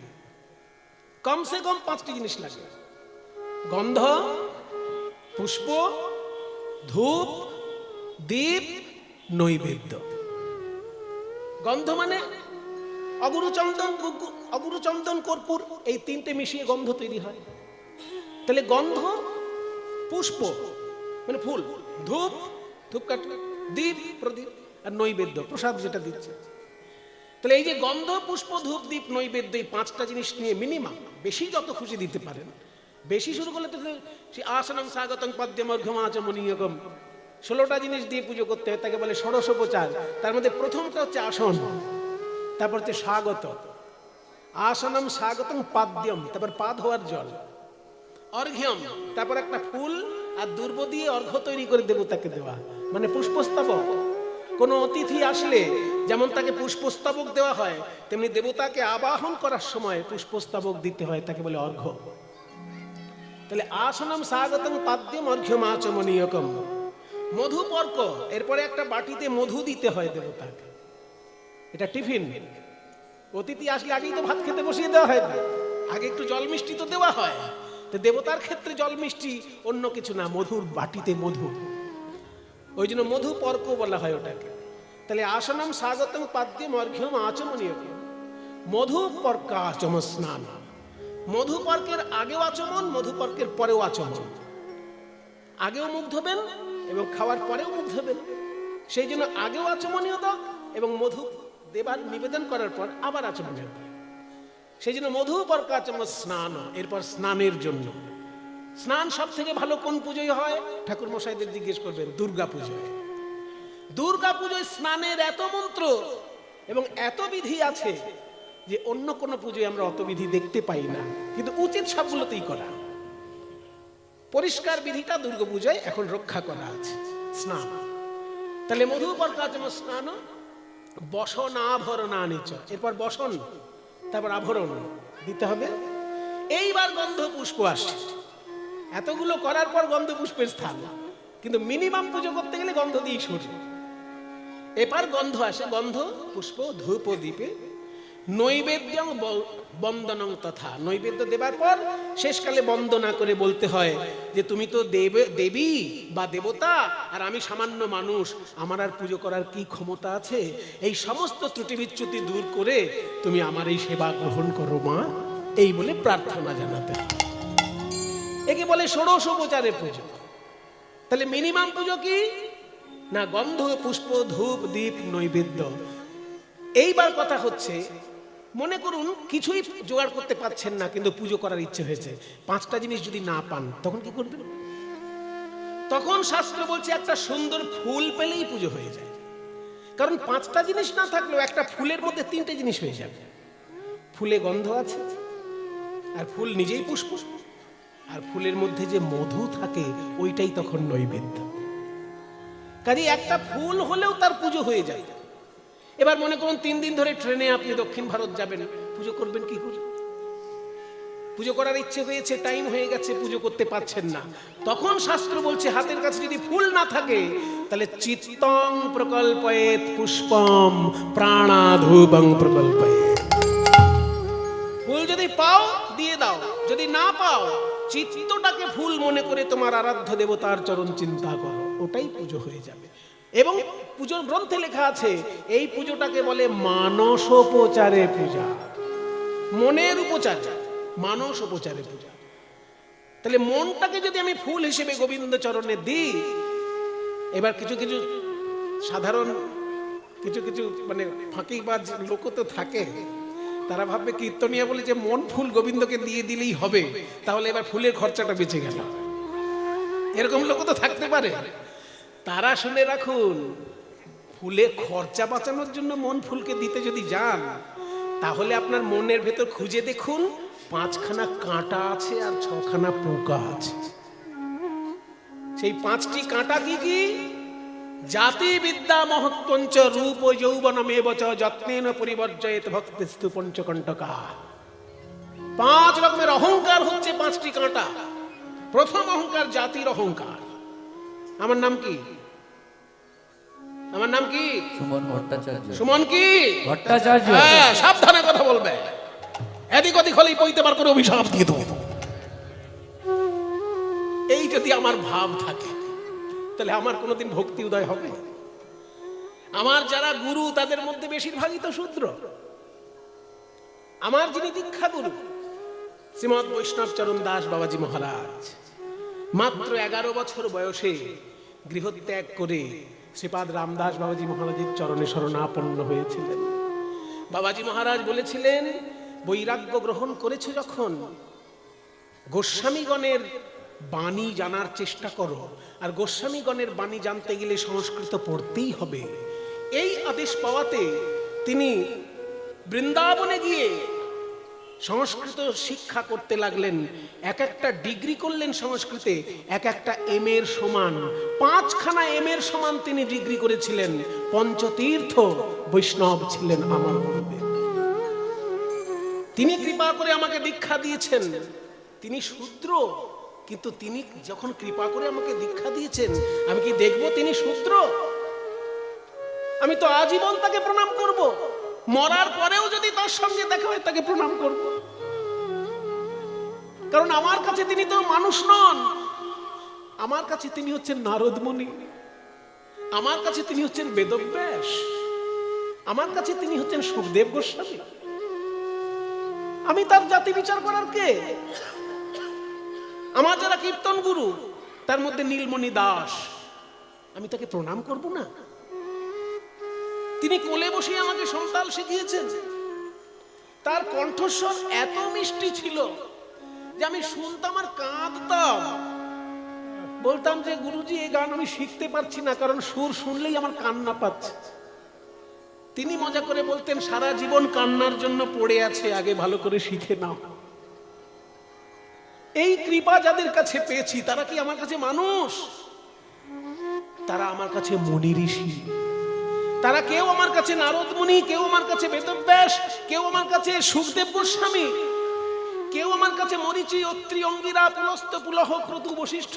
কমসে কম 5টি জিনিস লাগে। গন্ধ, পুষ্প, ধূপ, দীপ, নৈবেদ্য। গন্ধ মানে অগুরু চন্দন কর্পূর, এই 3টে মিশিয়ে গন্ধ তৈরি হয়। তাহলে গন্ধ, পুষ্প মানে ফুল, ধূপ ধূপকাঠি, দীপ প্রদীপ, আর নৈবেদ্য প্রসাদ যেটা দিচ্ছে। তাহলে এই যে গন্ধ, পুষ্প, ধূপ, দীপ, নৈবেদ্য, এই 5টা জিনিস নিয়ে মিনিমাম, বেশি যত খুশি দিতে পারেন। বেশি শুরু করলে তো সে আসনম স্বাগতম পদ্যম অর্ঘ্যম আচমনীয়কম, 16টা জিনিস দিয়ে পুজো করতে হয়, তাকে বলে ষোড়শোপচার। তার মধ্যে প্রথমটা হচ্ছে আসন, তারপর হচ্ছে স্বাগত, আসনম স্বাগতম পাদ্যম, তারপর পা ধোয়ার জল, অর্ঘ্যম তারপর একটা ফুল আর দুর্ব দিয়ে অর্ঘ্য তৈরি করে দেবতাকে দেওয়া, মানে পুষ্পস্তবক। কোনো অতিথি আসলে যেমন তাকে পুষ্পস্তবক দেওয়া হয়, তেমনি দেবতাকে আবাহন করার সময় পুষ্পস্তবক দিতে হয়, তাকে বলে অর্ঘ্য। তাহলে আসনম স্বাগতম পাদ্যম অর্ঘ্যম আচমনীয়কম, মধুপর্ক, এরপরে একটা বাটিতে মধু দিতে হয় দেবতাকে। এটা টিফিন, অতিথি আসলে আগেই তো ভাত খেতে বসিয়ে দেওয়া হয় না, আগে একটু জল মিষ্টি তো দেওয়া হয়। তো দেবতার ক্ষেত্রে জল মিষ্টি অন্য কিছু না, মধুর বাটিতে মধু, ওই জন্য মধুপর্ক বলা হয় ওটাকে। তাহলে আসনম স্বাগতম পাদ্যম অর্ঘ্যম আচমনীয়কম, মধুপর্ক আচম স্নান। মধুপর্কের আগেও আচমন, মধুপর্কের পরেও আচমন, আগেও মুখ ধোবেন এবং খাওয়ার পরেও মুখ ধোবেন। সেই জন্য আগেও আচমনীয় দাও এবং মধু দেবার নিবেদন করার পর আবার আচমনীয় দাও। সেই জন্য মধুপর্ক আচম স্নান। এরপর স্নানের জন্য, স্নান সব থেকে ভালো কোন পুজোয় হয়? ঠাকুর মশাইদের জিজ্ঞেস করবেন, দুর্গা পুজোয়। দুর্গা পুজোয় স্নানের এত মন্ত্র এবং এত বিধি আছে যে অন্য কোন পুজোয় আমরা অত বিধি দেখতে পাই না, কিন্তু উচিত সবগুলোতেই করা। পরিষ্কার বিধিটা দুর্গা পূজায় এখন রক্ষা করা আছে, স্নান। তাহলে মধুপর্ক আচম স্নান, বসন আভরণানিচ, এরপর বসন, তারপর আভরণ দিতে হবে। এইবার গন্ধ পুষ্প আসে, এতগুলো করার পর গন্ধ পুষ্পের স্থান, কিন্তু মিনিমাম পুজো করতে গেলে গন্ধ দিয়ে শুরু। এবার গন্ধ আসে, গন্ধ পুষ্প ধূপ দ্বীপে নৈবেদ্যং বন্দনং তথা, নৈবেদ্য দেবার পর শেষকালে বন্দনা করে বলতে হয় যে তুমি তো দেবী বা দেবতা, আর আমি সামান্য মানুষ, আমার আর পুজো করার কি ক্ষমতা আছে? এই সমস্ত ত্রুটি বিচ্যুতি দূর করে তুমি আমার এই সেবা গ্রহণ করো মা, এই বলে প্রার্থনা জানাতে হয়। একে বলে ষোড়শোপচারে পুজো। তাহলে মিনিমাম পুজো কি না? গন্ধ পুষ্প ধূপ দীপ নৈবেদ্য। এইবার কথা হচ্ছে, মনে করুন কিছুই জোগাড় করতে পারছেন না, কিন্তু পুজো করার ইচ্ছে হয়েছে, 5টা জিনিস যদি না পান তখন কি করবেন? তখন শাস্ত্র বলছে একটা সুন্দর ফুল পেলেই পুজো হয়ে যায়। কারণ 5টা জিনিস না থাকলেও একটা ফুলের মধ্যে 3টে জিনিস হয়ে যাবে। ফুলে গন্ধ আছে, আর ফুল নিজেই পুষ্প, আর ফুলের মধ্যে যে মধু থাকে ওইটাই তখন নৈবেদ্য। কাজে একটা ফুল হলেও তার পুজো হয়ে যায়। এবার মনে করুন 3 দিন ধরে ট্রেনে আপনি দক্ষিণ ভারত যাবেন, পুজো করবেন কি করে? পুজো করার ইচ্ছে হয়েছে, টাইম হয়ে গেছে, পুজো করতে পারছেন না। তখন শাস্ত্র বলছে হাতের কাছে যদি ফুল না থাকে তাহলে চিত্তং প্রকল্পয়েত পুষ্পম প্রাণাধূপং প্রকল্পয়েত। ফুল যদি পাও দিয়ে দাও, যদি না পাও চিত্তটাকে ফুল মনে করে তোমার আরাধ্য দেবতার চরণ চিন্তা করো, ওটাই পুজো হয়ে যাবে। এবং পুজোর গ্রন্থে লেখা আছে এই পুজোটাকে বলে মানসোপচারে পূজা, মনের উপচার, মানসোপচারে পূজা। তাহলে মনটাকে যদি আমি ফুল হিসেবে গোবিন্দ চরণে দিই, এবার কিছু কিছু সাধারণ কিছু মানে ফাঁকিবাজ লোক তো থাকে, তারা ভাববে কীর্তনিয়া বলে যে মন ফুল গোবিন্দকে দিয়ে দিলেই হবে, তাহলে এবার ফুলের খরচাটা বেঁচে গেল। এরকম লোক তো থাকতে পারে। তারা শুনে রাখুন, ফুলের খরচা বাঁচানোর জন্য মন ফুলকে দিতে যদি যান, তাহলে আপনার মনের ভেতর খুঁজে দেখুন 5খানা কাঁটা আছে আর 6খানা পোকা আছে। সেই 5টি কাঁটা কি কি? জাতি বিদ্যা মহত্বঞ্চ রূপ যৌবনমেব চ যত্নেন পরিবর্জয়েত ভক্তিস্তু পঞ্চকণ্টকা। 5 রকমের অহংকার হচ্ছে 5টি কাঁটা। প্রথম অহংকার জাতির অহংকার। আমার নাম কি? আমার নাম কি? সুমন ভট্টাচার্য। সুমন কি? ভট্টাচার্য। হ্যাঁ, সাবধানে কথা বলবে, এদিক ওদিক হলেই পইতে বার করে অভিশাপ দিয়ে দেবো। এই যদি আমার ভাব থাকে তাহলে আমার কোনোদিন ভক্তি উদয় হবে? আমার যারা গুরু তাদের মধ্যে বেশিরভাগই তো শূদ্র। আমার যিনি দীক্ষা গুরু শ্রীমৎ বৈষ্ণব চরণ দাস বাবাজি মহারাজ মাত্র 11 বছর বয়সে গৃহত্যাগ করে শ্রীপাদ রামদাস বাবাজি মহারাজের চরণে শরণাপন্ন হয়েছিলেন। বাবাজি মহারাজ বলেছিলেন, বৈরাগ্য গ্রহণ করেছে যখন, গোস্বামীগণের বাণী জানার চেষ্টা করো, আর গোস্বামীগণের বাণী জানতে গেলে সংস্কৃত পড়তেই হবে। এই আদেশ পাওয়াতে তিনি বৃন্দাবনে গিয়ে সংস্কৃত শিক্ষা করতে লাগলেন, এক একটা ডিগ্রি করলেন সংস্কৃতে, এক একটা এম এর সমান, 5খানা এম এর সমান তিনি ডিগ্রি করেছিলেন। পঞ্চতীর্থ বৈষ্ণব ছিলেন আমার গুরুদেব। তিনি কৃপা করে আমাকে দীক্ষা দিয়েছেন। তিনি শূদ্র, কিন্তু তিনি যখন কৃপা করে আমাকে দীক্ষা দিয়েছেন, আমি কি দেখব তিনি শূদ্র? আমি তো আজীবন তাকে প্রণাম করব, মরার পরেও যদি তার সঙ্গে দেখা হয় তাকে প্রণাম করব, কারণ আমার কাছে তিনি তো মানুষ নন। আমার কাছে তিনি হচ্ছেন নারদ মুনি, আমার কাছে তিনি হচ্ছেন বেদব্যাস, আমার কাছে তিনি হচ্ছেন সুখদেব গোস্বামী। আমি তার জাতি বিচার করার কে? আমার যারা কীর্তন গুরু, তার মধ্যে নীলমণি দাস, আমি তাকে প্রণাম করব না? তিনি কোলে বসে আমাকে সন্তাল শিখিয়েছেন। তার কণ্ঠস্বর এত মিষ্টি ছিল যে আমি শুনতাম আর কাঁদতাম। বলতাম যে গুরুজি, এই গান আমি শিখতে পারছি না, কারণ সুর শুনলেই আমার কান্না পাচ্ছে। তিনি মজা করে বলতেন, সারা জীবন কান্নার জন্য পড়ে আছে, আগে ভালো করে শিখে নাও। এই কৃপা যাদের কাছে পেয়েছি, তারা কি আমার কাছে মানুষ? তারা আমার কাছে মুনি ঋষি। তারা কেউ আমার কাছে নারদ মুনি, কেউ আমার কাছে বেদব্যাস, কেউ আমার কাছে সুখদেব গোস্বামী, কেউ আমার কাছে মরীচি, অত্রি, অঙ্গিরা, পুলস্ত, পুলহ, ক্রতু, বশিষ্ঠ।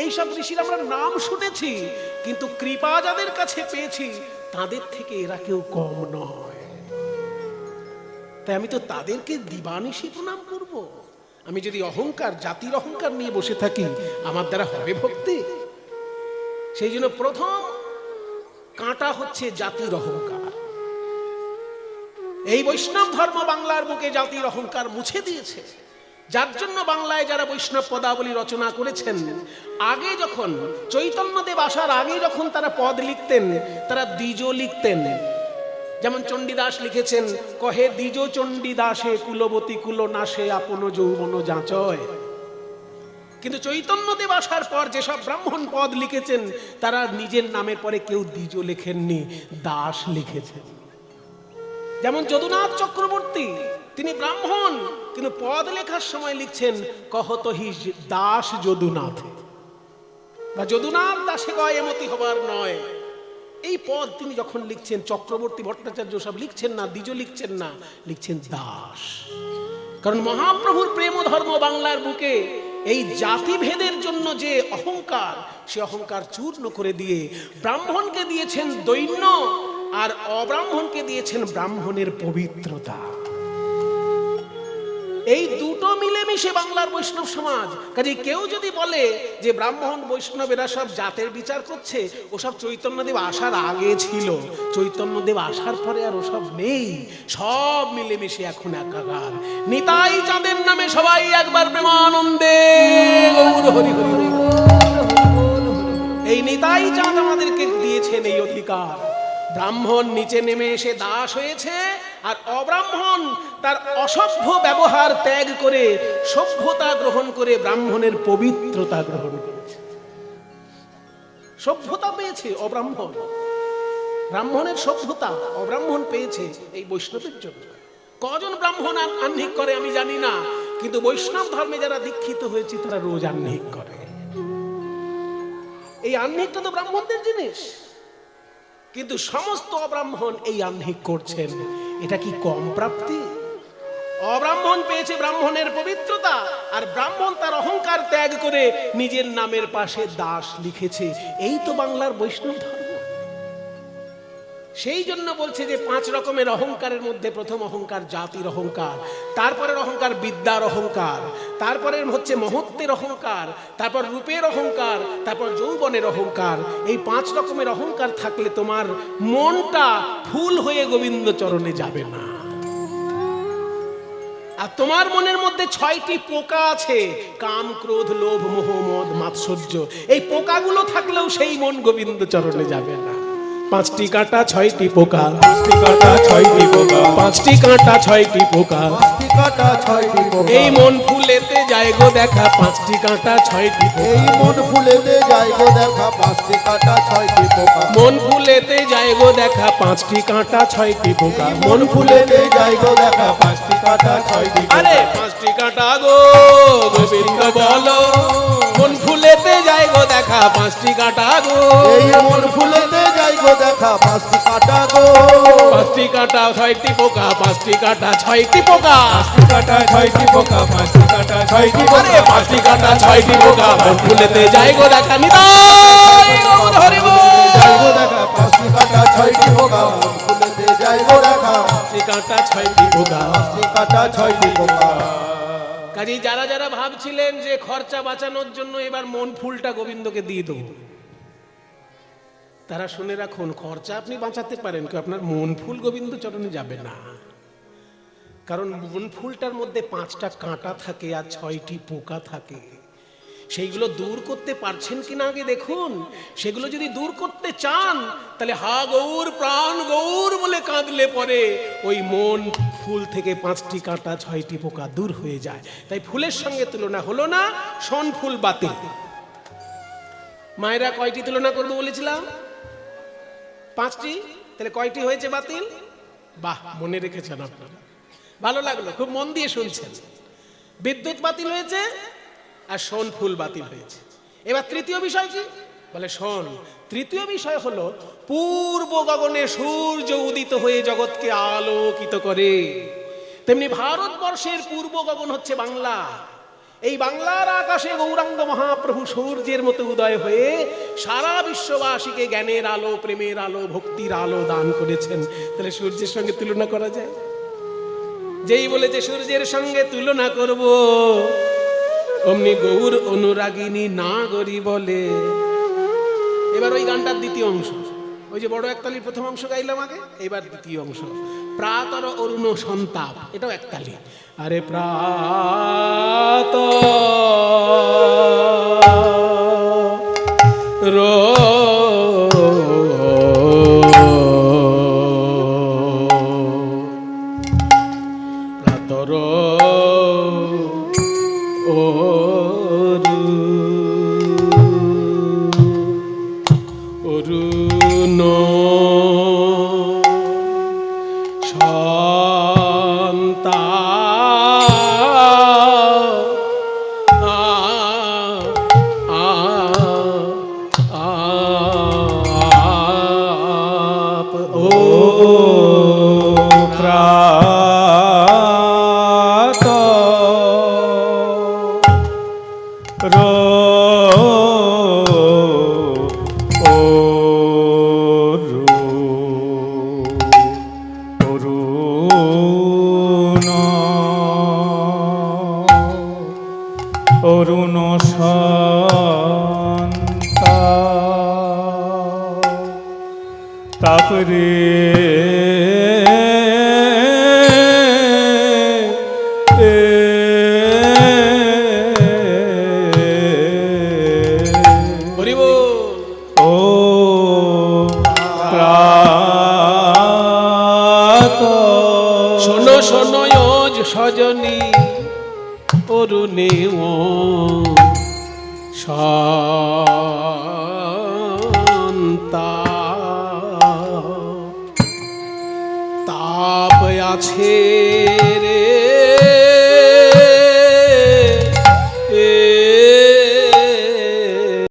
এইসব ঋষির আমরা নাম শুনেছি, কিন্তু কৃপা যাদের কাছে পেয়েছি তাদের থেকে এরা কেউ কম নয়। তাই আমি তো তাদেরকে দিবানিশি প্রণাম করব। আমি যদি অহংকার, জাতির অহংকার নিয়ে বসে থাকি, আমার দ্বারা হবে ভক্তি? সেই জন্য প্রথম কাঁটা হচ্ছে জাতির অহংকার। এই বৈষ্ণব ধর্ম বাংলার বুকে জাতির অহংকার মুছে দিয়েছে, যার জন্য বাংলায় যারা বৈষ্ণব পদাবলী রচনা করেছেন, আগে যখন চৈতন্যদেব আসার আগে যখন তারা পদ লিখতেন, তারা দ্বিজ লিখতেন। যেমন চণ্ডীদাস লিখেছেন, কহে দ্বিজ চণ্ডীদাসে কুলবতী কুল নাশে আপন যৌবন যাচয়। কিন্তু চৈতন্যদেব আসার পর যেসব ব্রাহ্মণ পদ লিখেছেন, তারা নিজের নামের পরে কেউ দ্বিজ লেখেননি, দাস লিখেছেন। যেমন যদুনাথ চক্রবর্তী, তিনি ব্রাহ্মণ, কিন্তু পদ লেখার সময় লিখছেন কহতহি দাস যদুনাথ, বা যদুনাথ দাসে গয় এমতি হবার নয়। এই পদ তিনি যখন লিখছেন, চক্রবর্তী ভট্টাচার্য সব লিখছেন না, দ্বিজ লিখছেন না, লিখছেন দাস। কারণ মহাপ্রভুর প্রেম ধর্ম বাংলার বুকে এই জাতিভেদের জন্য যে অহংকার, সে অহংকার চূর্ণ করে দিয়ে ব্রাহ্মণকে দিয়েছেন দৈন্য, আর অব্রাহ্মণকে দিয়েছেন ব্রাহ্মণের পবিত্রতা। এই দুটো মিলেমিশে বাংলার বৈষ্ণব সমাজ। কাজে কেউ যদি বলে যে ব্রাহ্মণ বৈষ্ণবেরা সব জাতের বিচার করছে, ওসব চৈতন্যদেব আসার আগে ছিল, চৈতন্যদেব আসার পরে আর ওসব নেই, সব মিলেমিশে এখন একাকার। নিতাই চাঁদের নামে সবাই একবার প্রেমানন্দে গৌর হরি হরি। এই নিতাই চাঁদ আমাদেরকে দিয়েছেন এই অধিকার। ব্রাহ্মণ নিচে নেমে এসে দাস হয়েছে, আর অব্রাহ্মণ তার অসভ্য ব্যবহার ত্যাগ করে সভ্যতা গ্রহণ করে ব্রাহ্মণের পবিত্রতা গ্রহণ করেছে। সভ্যতা পেয়েছে অব্রাহ্মণ, ব্রাহ্মণের সভ্যতা অব্রাহ্মণ পেয়েছে এই বৈষ্ণবের জন্য। কজন ব্রাহ্মণ আহ্নিক করে আমি জানি না, কিন্তু বৈষ্ণব ধর্মে যারা দীক্ষিত হয়েছে তারা রোজ আহ্নিক করে। এই আহ্নিকটা তো ব্রাহ্মণদের জিনিস, কিন্তু সমস্ত অব্রাহ্মণ এই আহ্নিক করছেন। এটা কি কম প্রাপ্তি? অব্রাহ্মণ পেয়েছে ব্রাহ্মণের পবিত্রতা, আর ব্রাহ্মণ তার অহংকার ত্যাগ করে নিজের নামের পাশে দাস লিখেছে। এই তো বাংলার বৈষ্ণব ধর্ম। সেই জন্য বলছে যে 5 রকমের অহংকারের মধ্যে প্রথম অহংকার জাতির অহংকার, তারপরের অহংকার বিদ্যার অহংকার, তারপরের হচ্ছে মহত্বের অহংকার, তারপর রূপের অহংকার, তারপর যৌবনের অহংকার। এই 5 রকমের অহংকার থাকলে তোমার মনটা ফুল হয়ে গোবিন্দ চরণে যাবে না। আর তোমার মনের মধ্যে 6টি পোকা আছে, কাম, ক্রোধ, লোভ, মোহ, মদ, মাৎসর্য। এই পোকাগুলো থাকলেও সেই মন গোবিন্দ চরণে যাবে না। পাঁচটি কাঁটা ছয়টি পোকা, পাঁচটি কাটা ছয়টি পোকা, পাঁচটি কাঁটা ছয়টি পোকা, পাঁচটি কাটা ছয়টি পোকা, এই মন ফুলেতে যায় গো দেখা পাঁচটি কাঁটা ছয়টি পোকা, এই মন ফুলেতে যায় গো দেখা পাঁচটি কাটা ছয়টি পোকা, মন ফুলেতে যায় গো দেখা পাঁচটি কাঁটা ছয়টি পোকা, মন ফুলেতে যায় গো দেখা পাঁচটি কাটা ছয়টি পোকা। আরে পাঁচটি কাঁটা গো গোবিন্দ বলো, মন ফুলেতে যায় গো দেখা পাঁচটি কাঁটা গো, এই মন ফুলেতে যায় গো দেখা পাঁচটি কাটা গো, পাঁচটি কাঁটা ছয়টি পোকা, পাঁচটি কাঁটা ছয়টি পোকা, পাঁচটি কাটা ছয়টি পোকা, পাঁচটি কাটা ছয়টি আরে পোকা, পাঁচটি কাঁটা ছয়টি পোকা, মন ফুলেতে যায় গো দেখা নিতাই গৌর হরি বল। যায় গো দেখা পাঁচটি কাটা ছয়টি পোকা, মন ফুলেতে যায় গো দেখা পাঁচটি কাঁটা ছয়টি পোকা। পাঁচটি কাটা ছয়টি পোকা। কাজে যারা যারা ভাবছিলেন যে খরচা বাঁচানোর জন্য এবার মন ফুলটা গোবিন্দকে দিয়ে দেবো, তারা শুনে রাখুন, খরচা আপনি বাঁচাতে পারেন, কেউ আপনার মন ফুল গোবিন্দ চরণে যাবে না। কারণ মন ফুলটার মধ্যে পাঁচটা কাঁটা থাকে আর ছয়টি পোকা থাকে। সেইগুলো দূর করতে পারছেন কিনা আগে দেখুন। সেগুলো যদি দূর করতে চান তাহলে হা গৌর প্রাণ গৌর বলে কাঁদলে পরে ওই মন ফুল থেকে পাঁচটি কাঁটা ছয়টি পোকা দূর হয়ে যায়। তাই ফুলের সঙ্গে তুলনা হলো না, শন ফুল বাতিল। মায়েরা কয়টি তুলনা করবো বলেছিলাম? পাঁচটি। তাহলে কয়টি হয়েছে বাতিল? বাহ, মনে রেখেছেন আপনারা, ভালো লাগলো, খুব মন দিয়ে শুনছেন। বিদ্যুৎ বাতিল হয়েছে আর শোন ফুল বাতিল হয়েছে। এবার তৃতীয় বিষয় কি বলে? শোন, তৃতীয় বিষয় হলো পূর্ব গগনে সূর্য উদিত হয়ে জগৎকে আলোকিত করে, তেমনি ভারতবর্ষের পূর্ব গগন হচ্ছে বাংলা। এই বাংলার আকাশে গৌরাঙ্গ মহাপ্রভু সূর্যের মতো উদয় হয়ে সারা বিশ্ববাসীকে জ্ঞানের আলো, প্রেমের আলো, ভক্তির আলো দান করেছেন। তাহলে সূর্যের সঙ্গে তুলনা করা যায়? যেই বলেছে সূর্যের সঙ্গে তুলনা করব, অমনি গৌর অনুরাগিনী না গরি বলে। এবার ওই গানটার দ্বিতীয় অংশ, ওই যে বড় একতালির প্রথম অংশ গাইলাম আগে, এবার দ্বিতীয় অংশ, প্রাতর অরুণ সন্তাপ, এটাও একতালি। আরে প্রাত প্রাতর অরুণ অরুণ তাপরে সজনী অরুণে সন্তাপ তাপ আছে